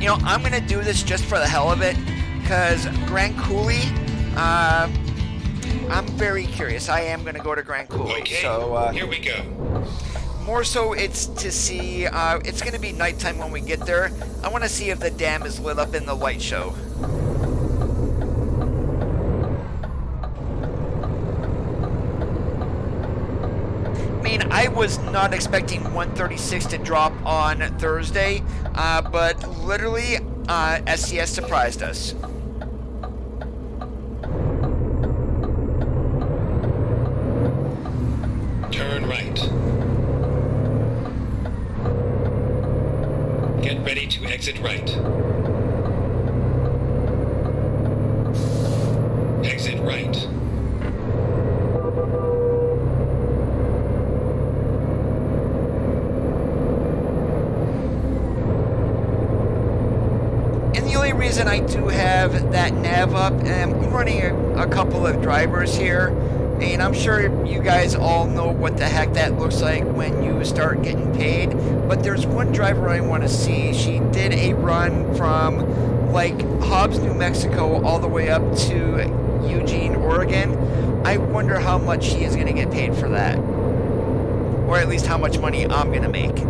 You know, I'm gonna do this just for the hell of it, because Grand Coulee, I'm very curious. I am gonna go to Grand Coulee. Okay, so, here we go. more so it's to see, it's gonna be nighttime when we get there. I wanna see if the dam is lit up in the light show. I was not expecting 136 to drop on Thursday, but literally, SCS surprised us. Turn right. Get ready to exit right. Exit right. Reason I do have that nav up, and I'm running a couple of drivers here, and I'm sure you guys all know what the heck that looks like when you start getting paid, but there's one driver I want to see. She did a run from like Hobbs, New Mexico all the way up to Eugene, Oregon. I wonder how much she is going to get paid for that, or at least how much money I'm going to make.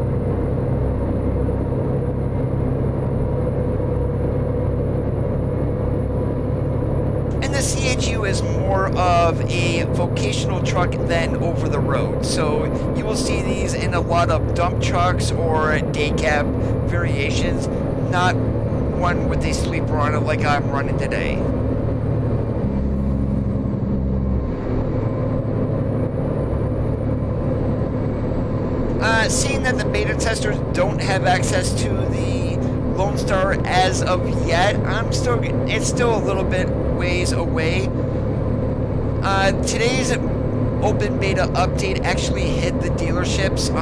CHU is more of a vocational truck than over the road, so you will see these in a lot of dump trucks or day cab variations, not one with a sleeper on it like I'm running today. Seeing that the beta testers don't have access to the Lone Star as of yet, it's still a little bit ways away. Today's open beta update actually hit the dealerships.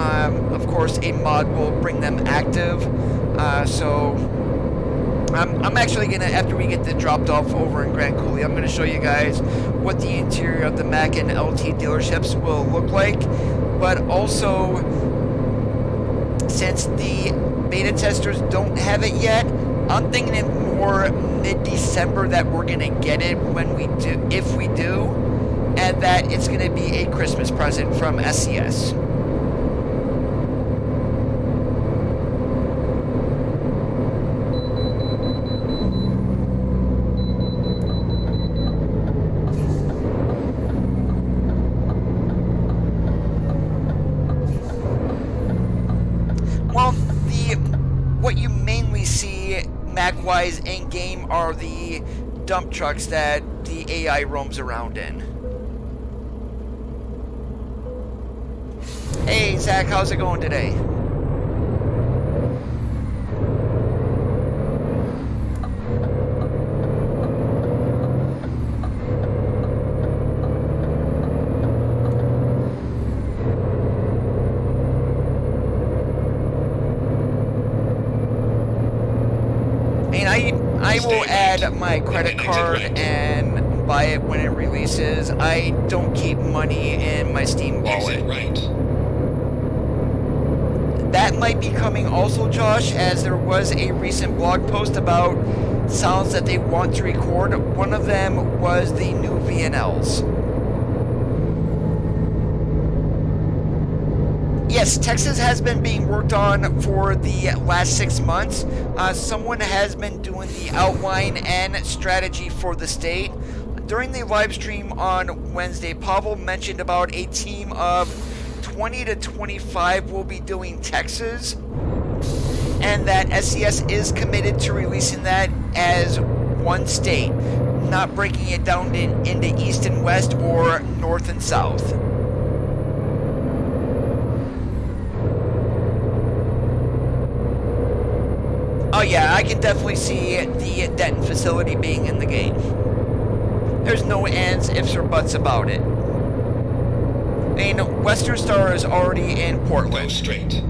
Of course, a mod will bring them active. So I'm actually gonna, after we get the dropped off over in Grand Coulee, I'm gonna show you guys what the interior of the Mac and LT dealerships will look like. But also, since the beta testers don't have it yet, I'm thinking it more mid-December that we're gonna get it when we do, if we do, and that it's gonna be a Christmas present from SCS. Well, what you mainly see Mac-wise in-game are the dump trucks that the AI roams around in. Hey Zach, how's it going today? I will add my credit card and buy it when it releases. I don't keep money in my Steam wallet. That might be coming also, Josh, as there was a recent blog post about sounds that they want to record. One of them was the new VNLs. Yes, Texas has been being worked on for the last 6 months. Someone has been doing the outline and strategy for the state, during the live stream on Wednesday, Pavel mentioned about a team of 20 to 25 will be doing Texas, and that SCS is committed to releasing that as one state, not breaking it down into East and West or North and South. Oh yeah, I can definitely see the Denton facility being in the game. There's no ands, ifs, or buts about it. I mean, Western Star is already in Portland. Go straight.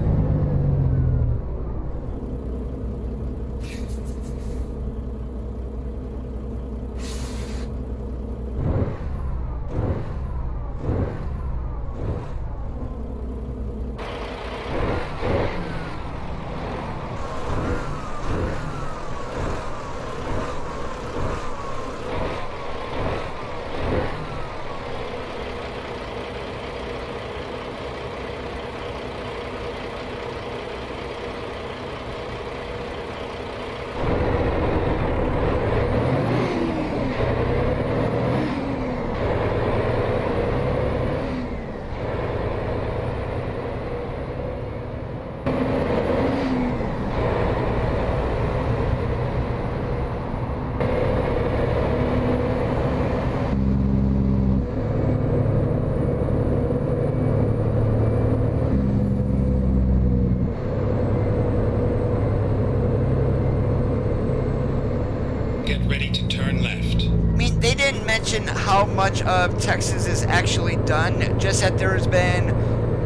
How much of Texas is actually done, just that there's been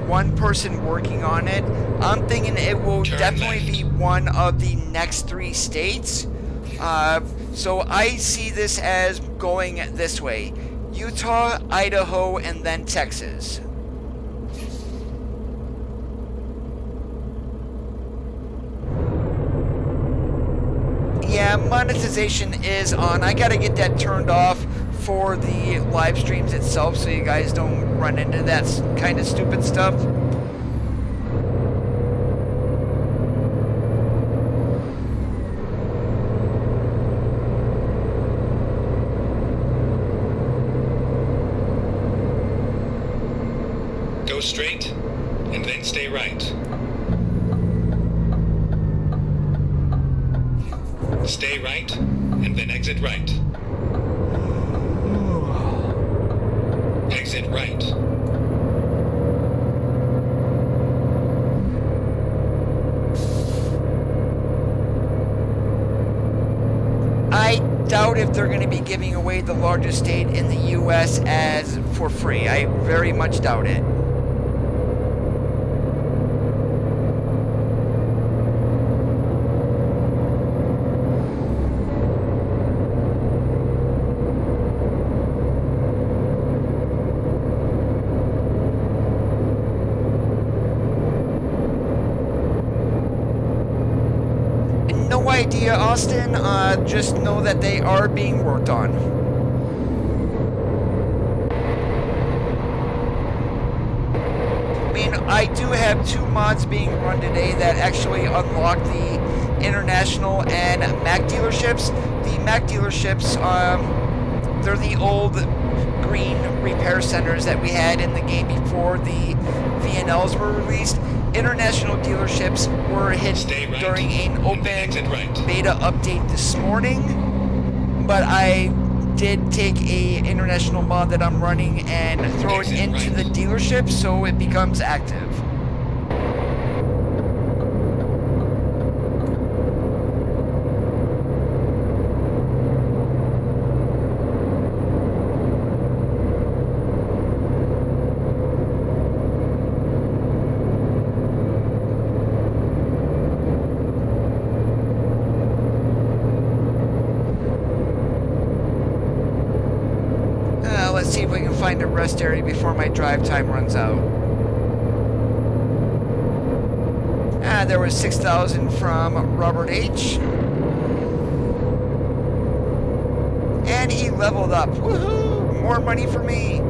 one person working on it. I'm thinking it will definitely be one of the next 3 states. So I see this as going this way: Utah, Idaho, and then Texas. Yeah, monetization is on. I gotta get that turned off for the live streams itself so you guys don't run into that kind of stupid stuff. Go straight and then stay right. Stay right and then exit right. Exit right. I doubt if they're going to be giving away the largest state in the U.S. as for free. I very much doubt it. Idea, Austin. Just know that they are being worked on. I mean, I do have 2 mods being run today that actually unlock the international and Mac dealerships. The Mac dealerships, they're the old green repair centers that we had in the game before the VNLs were released. International dealerships were hit right during an open beta update this morning, but I did take a international mod that I'm running and throw it into the dealership so it becomes active. Let's see if we can find a rest area before my drive time runs out. There was 6,000 from Robert H. And he leveled up. Woohoo! More money for me.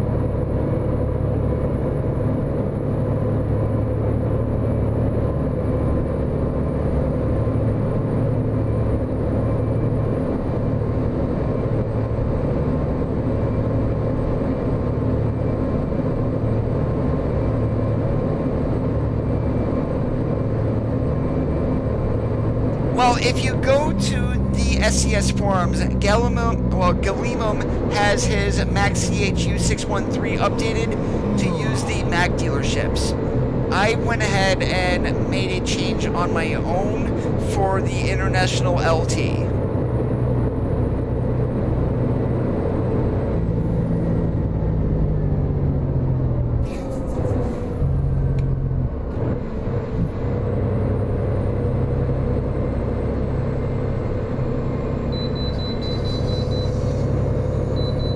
Well, if you go to the SCS forums, Galimum has his Mac CHU613 updated to use the Mac dealerships. I went ahead and made a change on my own for the International LT.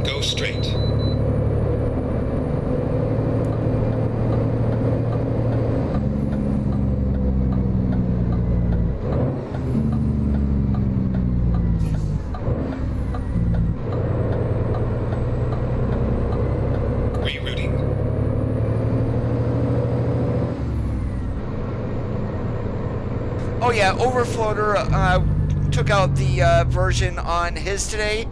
Go straight. Rerouting. Oh yeah, Overfloater took out the version on his today.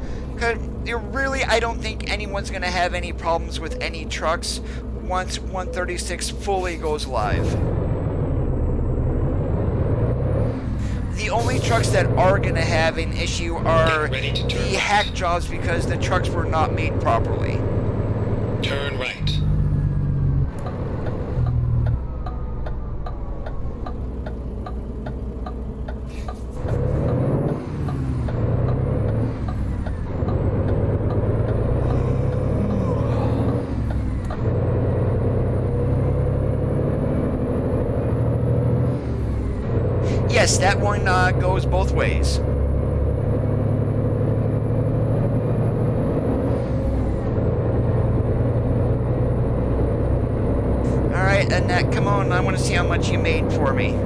Really, I don't think anyone's going to have any problems with any trucks once 136 fully goes live. The only trucks that are going to have an issue are the hack jobs because the trucks were not made properly. Turn right. Yes, that one goes both ways. Alright, Annette, come on, I want to see how much you made for me.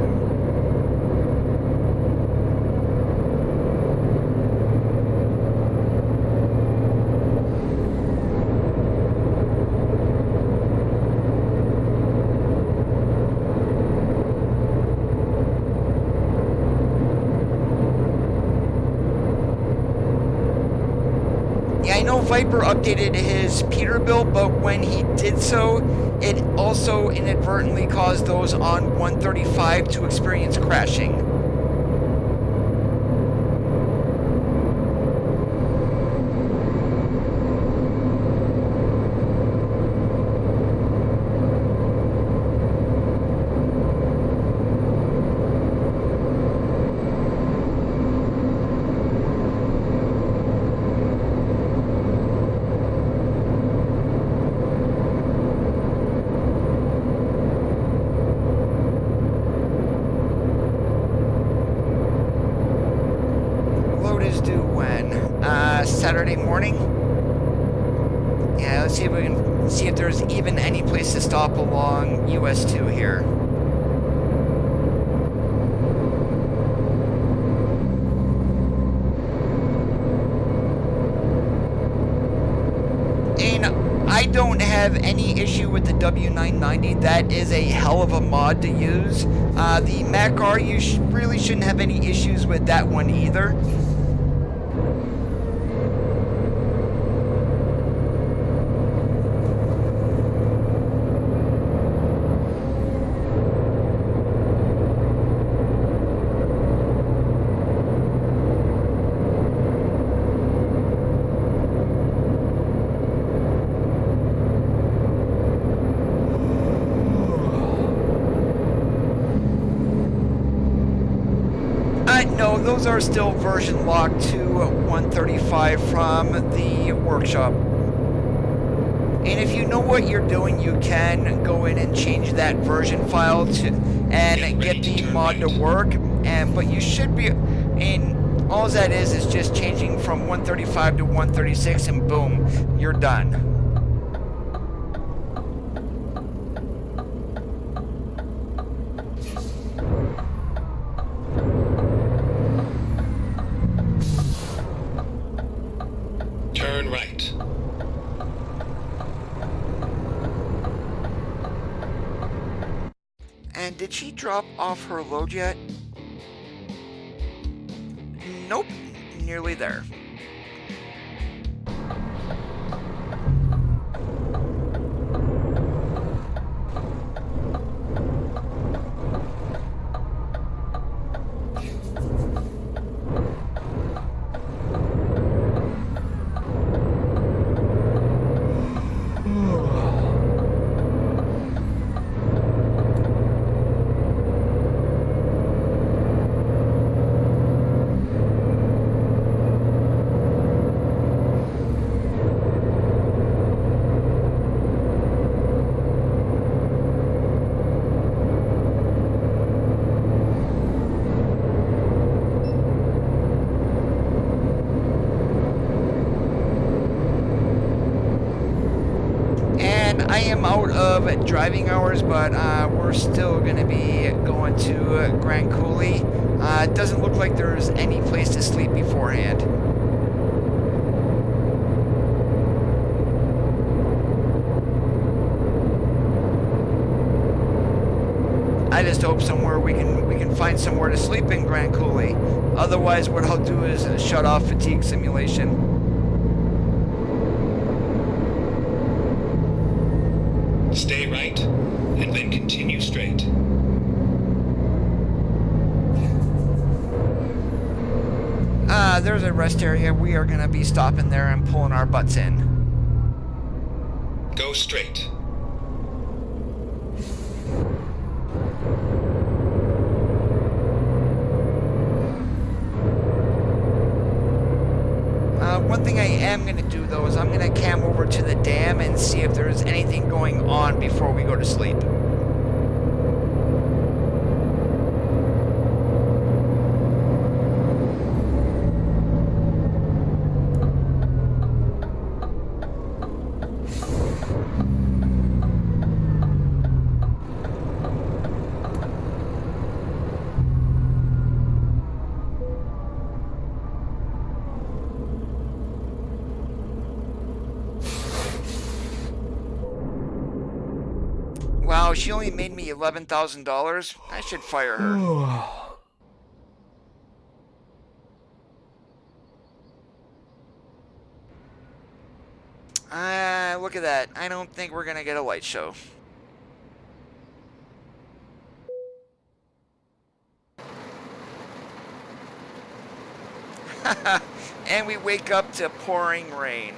I know Viper updated his Peterbilt, but when he did so, it also inadvertently caused those on 135 to experience crashing. Saturday morning. Yeah, let's see if we can see if there's even any place to stop along US 2 here. And I don't have any issue with the W990. That is a hell of a mod to use. The Mac R, you really shouldn't have any issues with that one either. No, those are still version locked to 135 from the workshop. And if you know what you're doing, you can go in and change that version file and get the mod to work. But you should be, and all that is just changing from 135 to 136, and boom, you're done. Turn right. And did she drop off her load yet? Nope, nearly there. of driving hours, but we're still going to be going to Grand Coulee. It doesn't look like there's any place to sleep beforehand. I just hope somewhere we can find somewhere to sleep in Grand Coulee. Otherwise, what I'll do is shut off fatigue simulation. Stay right, and then continue straight. There's a rest area. We are going to be stopping there and pulling our butts in. Go straight. One thing I am going to do, though, is I'm going to cam over to the dam and see if there's anything going on before we go to sleep. Wow, she only made me $11,000. I should fire her. Look at that. I don't think we're going to get a light show. And we wake up to pouring rain.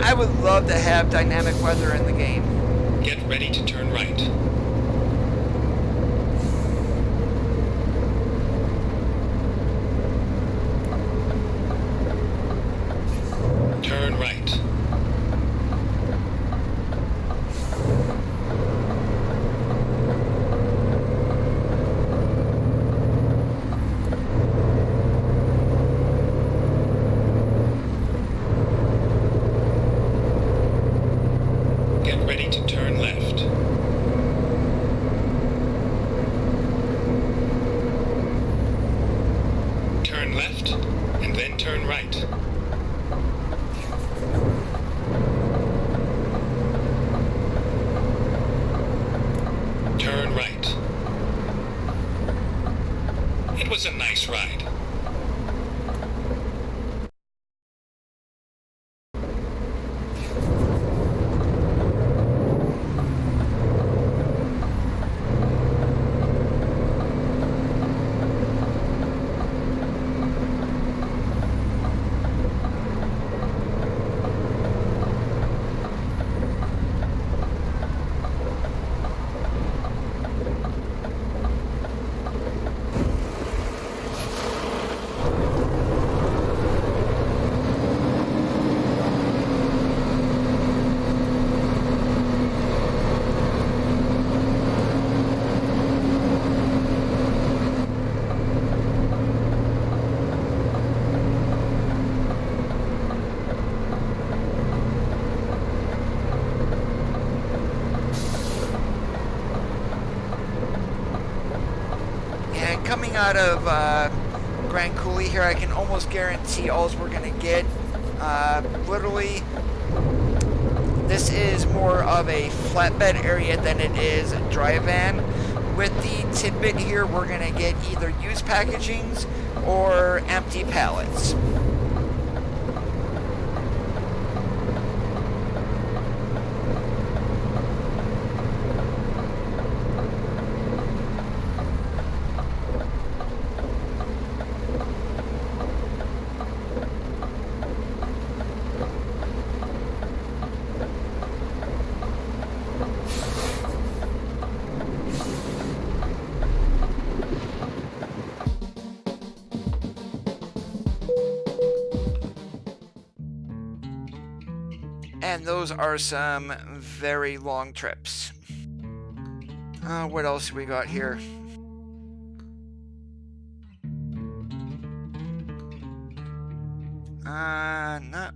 I would love to have dynamic weather in the game. Get ready to turn right. Turn right. Get ready to turn left. coming out of Grand Coulee here, I can almost guarantee all we're going to get. Literally, this is more of a flatbed area than it is a dry van. With the tidbit here, we're going to get either used packagings or empty pallets. And those are some very long trips. What else we got here? Not.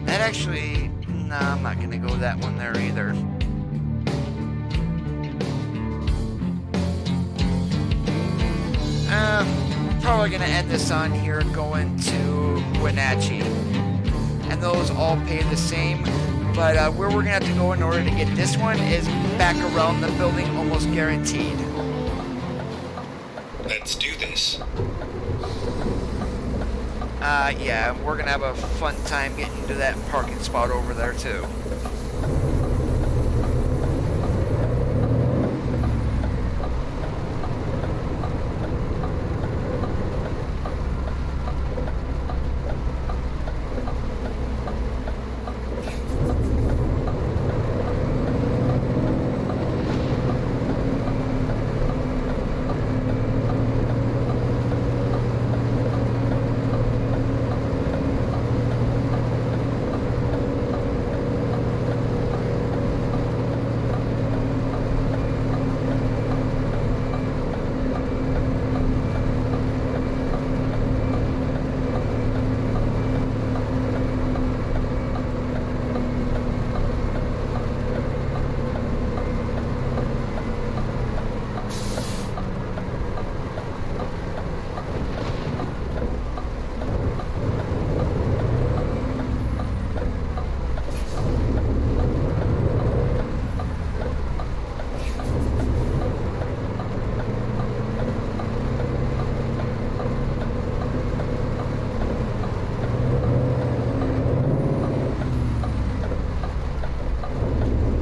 That actually, no, I'm not gonna go that one there either. Probably gonna end this on here going to Wenatchee, and those all pay the same, but where we're gonna have to go in order to get this one is back around the building, almost guaranteed. Let's do this. Yeah, we're gonna have a fun time getting to that parking spot over there too.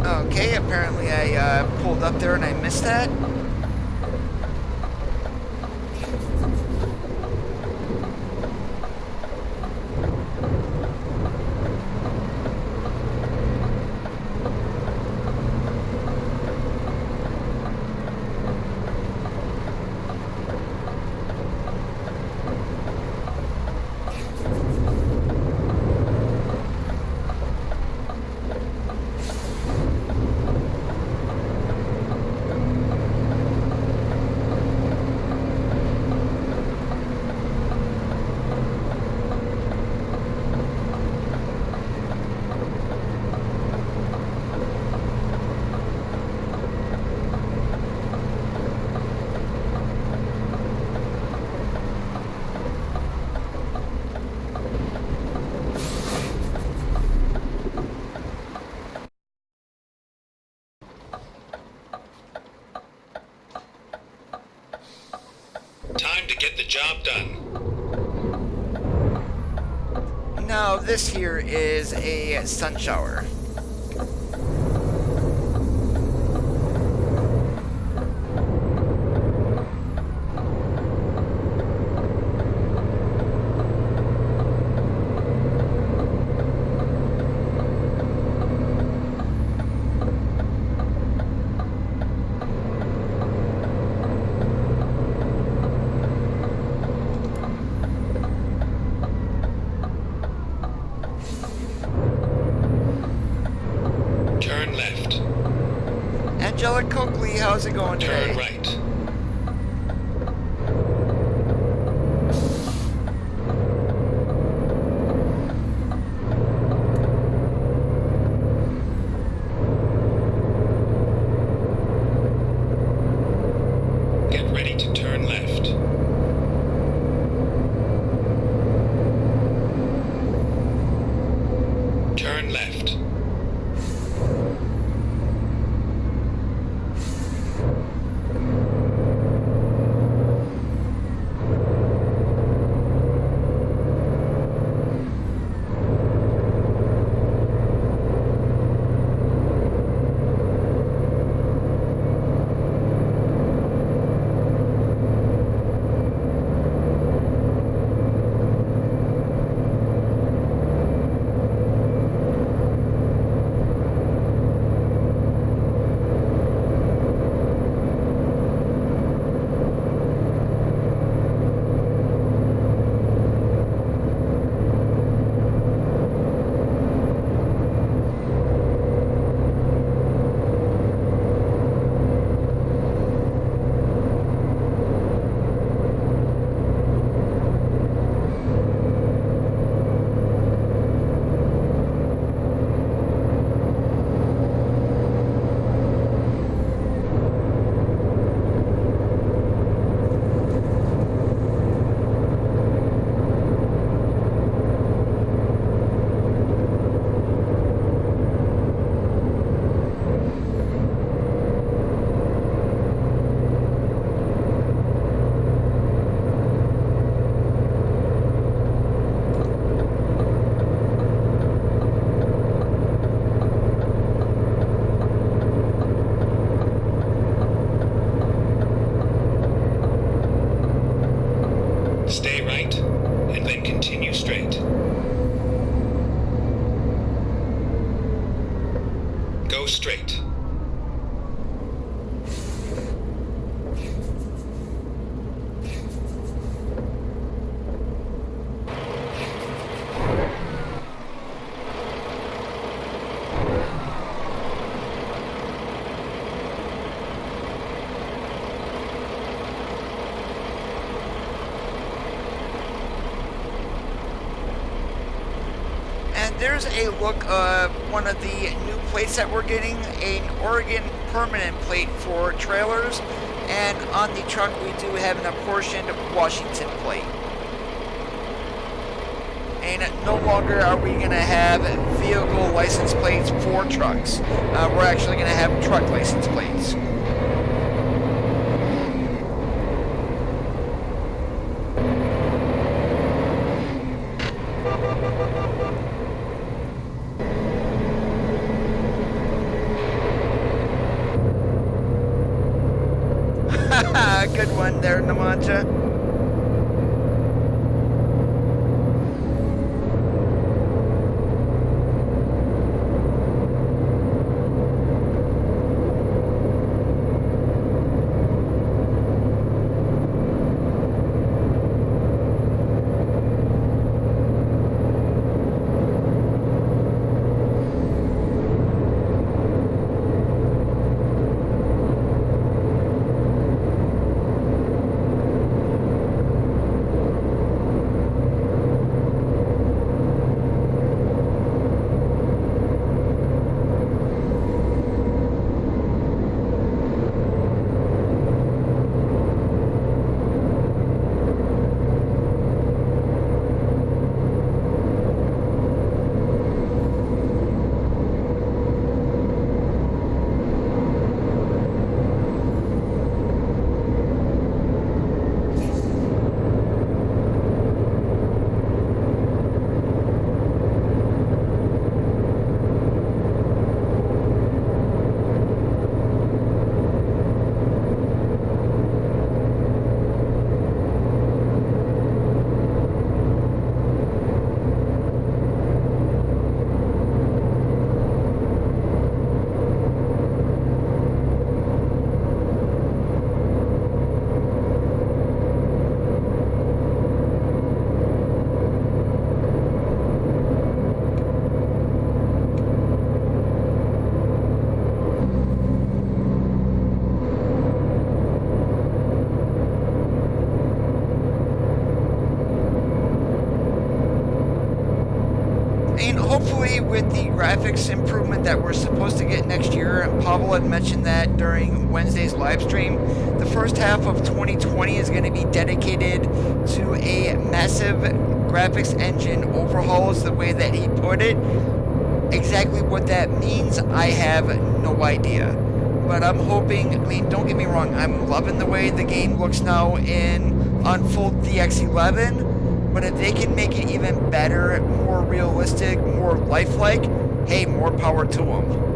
Okay, apparently I pulled up there and I missed that. Time to get the job done. Now this here is a sun shower. Coulee, how's it going today? Turn right. Stay right, and then continue straight. Go straight. There's a look of one of the new plates that we're getting, an Oregon permanent plate for trailers, and on the truck we do have an apportioned Washington plate. And no longer are we going to have vehicle license plates for trucks. We're actually going to have truck license plates. Good one there, Namanja. Hopefully with the graphics improvement that we're supposed to get next year, and Pavel had mentioned that during Wednesday's live stream, the first half of 2020 is going to be dedicated to a massive graphics engine overhaul, is the way that he put it. Exactly what that means, I have no idea. But I'm hoping, I mean, don't get me wrong, I'm loving the way the game looks now on full DX11. But if they can make it even better, more realistic, more lifelike, hey, more power to them.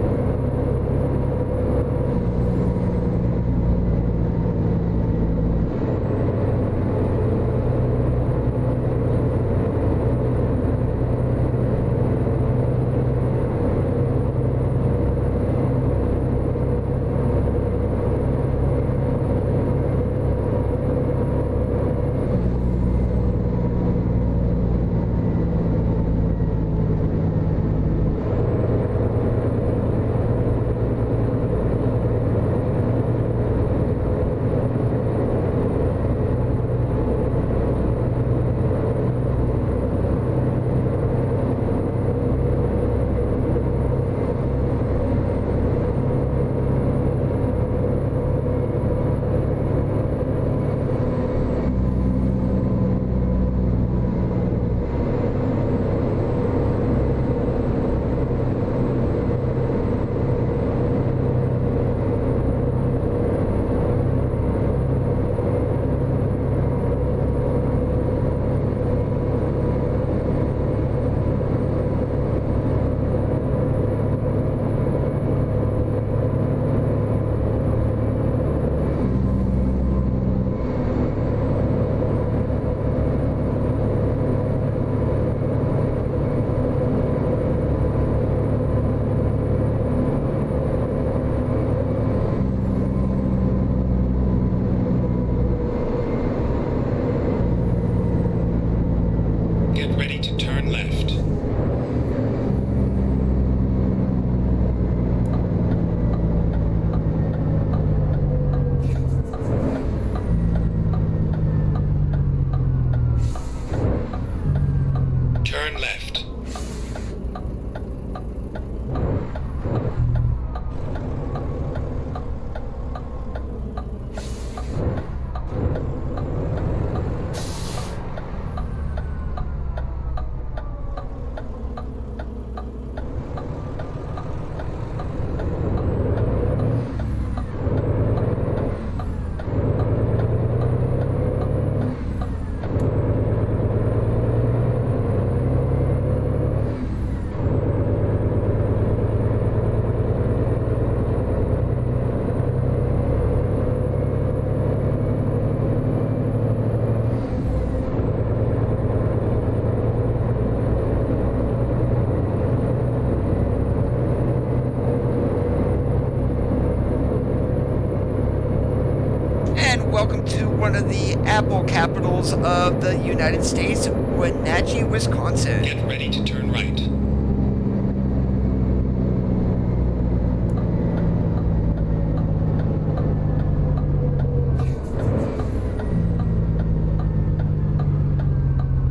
apple capitals of the United States, Wenatchee, Wisconsin. Get ready to turn right.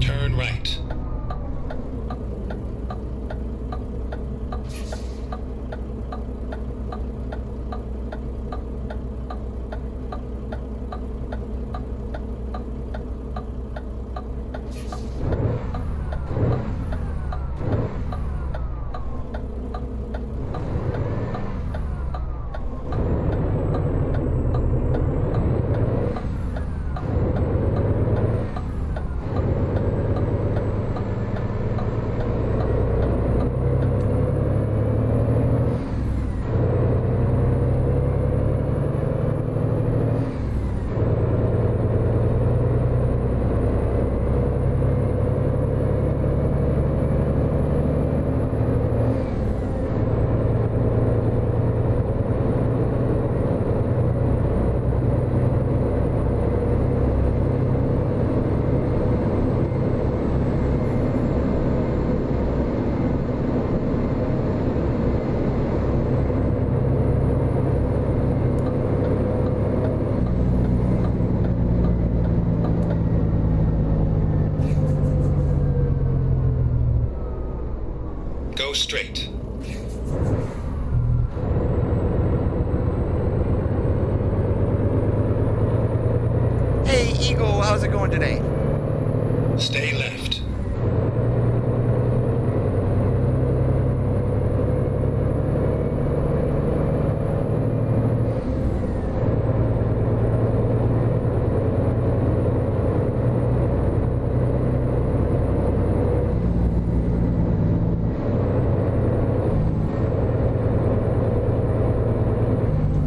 Turn right. Go straight. Hey, Eagle, how's it going today? Stay left.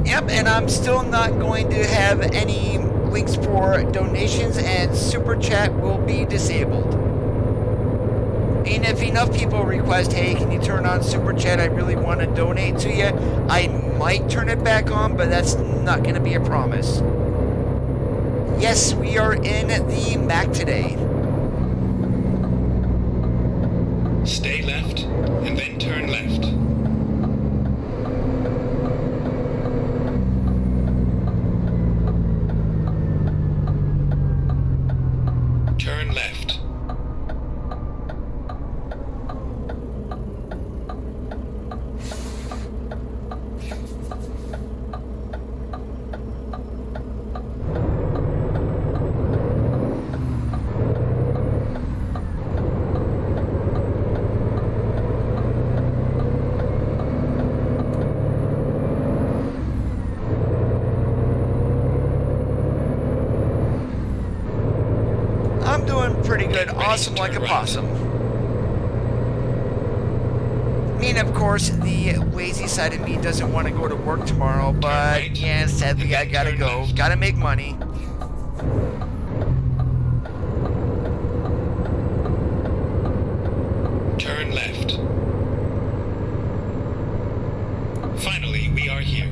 Yep, and I'm still not going to have any links for donations, and Super Chat will be disabled. And if enough people request, hey, can you turn on Super Chat? I really want to donate to you. I might turn it back on, but that's not going to be a promise. Yes, we are in the Mac today. Stay left, and then turn left. Turn left. I'm doing pretty good. Awesome like a possum. I mean, of course, the lazy side of me doesn't want to go to work tomorrow, but yeah, sadly I gotta go. Gotta make money. Turn left. Finally, we are here.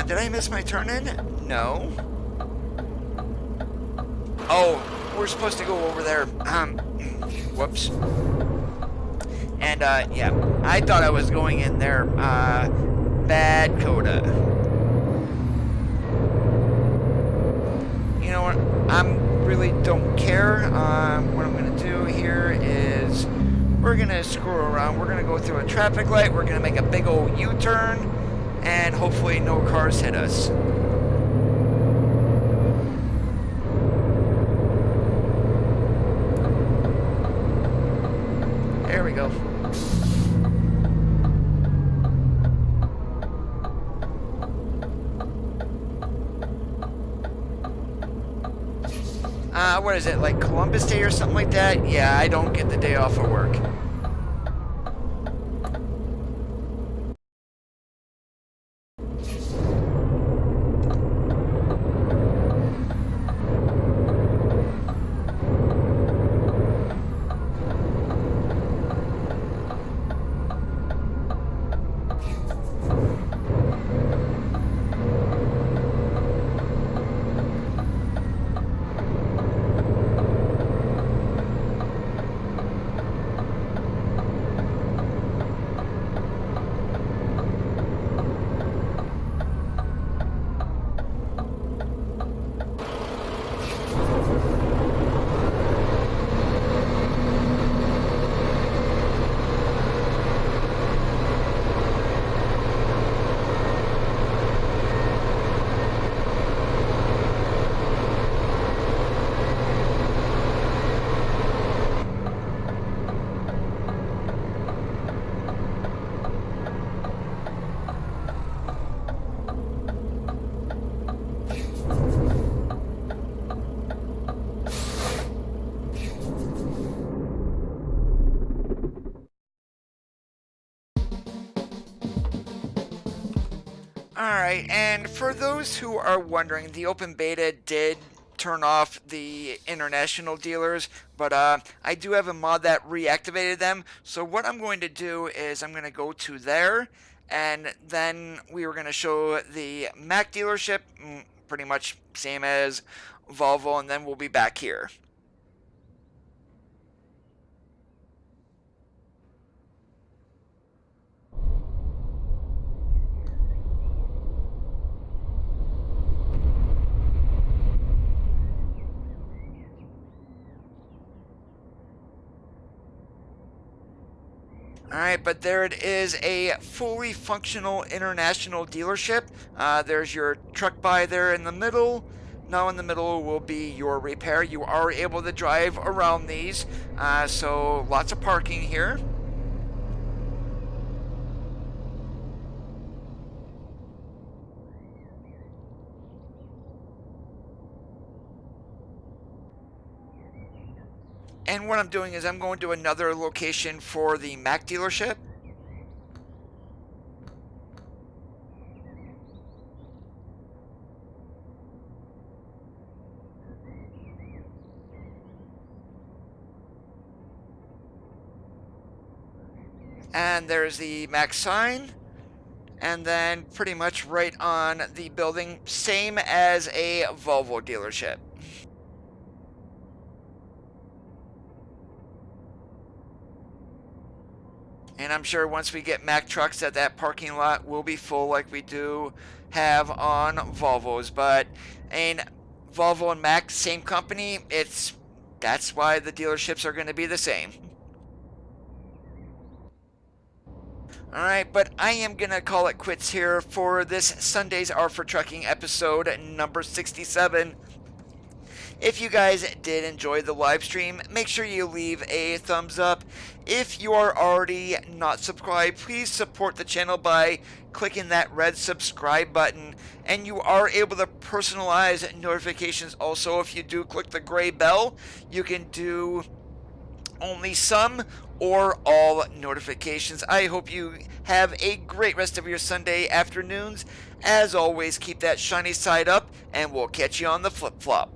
Did I miss my turn in? No. Oh, we're supposed to go over there. Whoops. And, yeah, I thought I was going in there. Bad coda. You know what? I really don't care. What I'm going to do here is we're going to screw around. We're going to go through a traffic light. We're going to make a big old U-turn. And hopefully no cars hit us. There we go. What is it, like Columbus Day or something like that? Yeah, I don't get the day off of work. Alright, and for those who are wondering, the open beta did turn off the international dealers, but I do have a mod that reactivated them. So what I'm going to do is I'm going to go to there, and then we were going to show the Mac dealership, pretty much same as Volvo, and then we'll be back here. Alright, but there it is, a fully functional international dealership. There's your truck buy there in the middle. Now in the middle will be your repair. You are able to drive around these, so lots of parking here. And what I'm doing is I'm going to another location for the Mac dealership. And there's the Mac sign. And then pretty much right on the building, same as a Volvo dealership. And I'm sure once we get Mack trucks that parking lot will be full like we do have on Volvos. But in Volvo and Mack, same company, that's why the dealerships are going to be the same. Alright, but I am going to call it quits here for this Sundays Are for Trucking episode number 67. If you guys did enjoy the live stream, make sure you leave a thumbs up. If you are already not subscribed, please support the channel by clicking that red subscribe button. And you are able to personalize notifications also. If you do click the gray bell, you can do only some or all notifications. I hope you have a great rest of your Sunday afternoons. As always, keep that shiny side up, and we'll catch you on the flip-flop.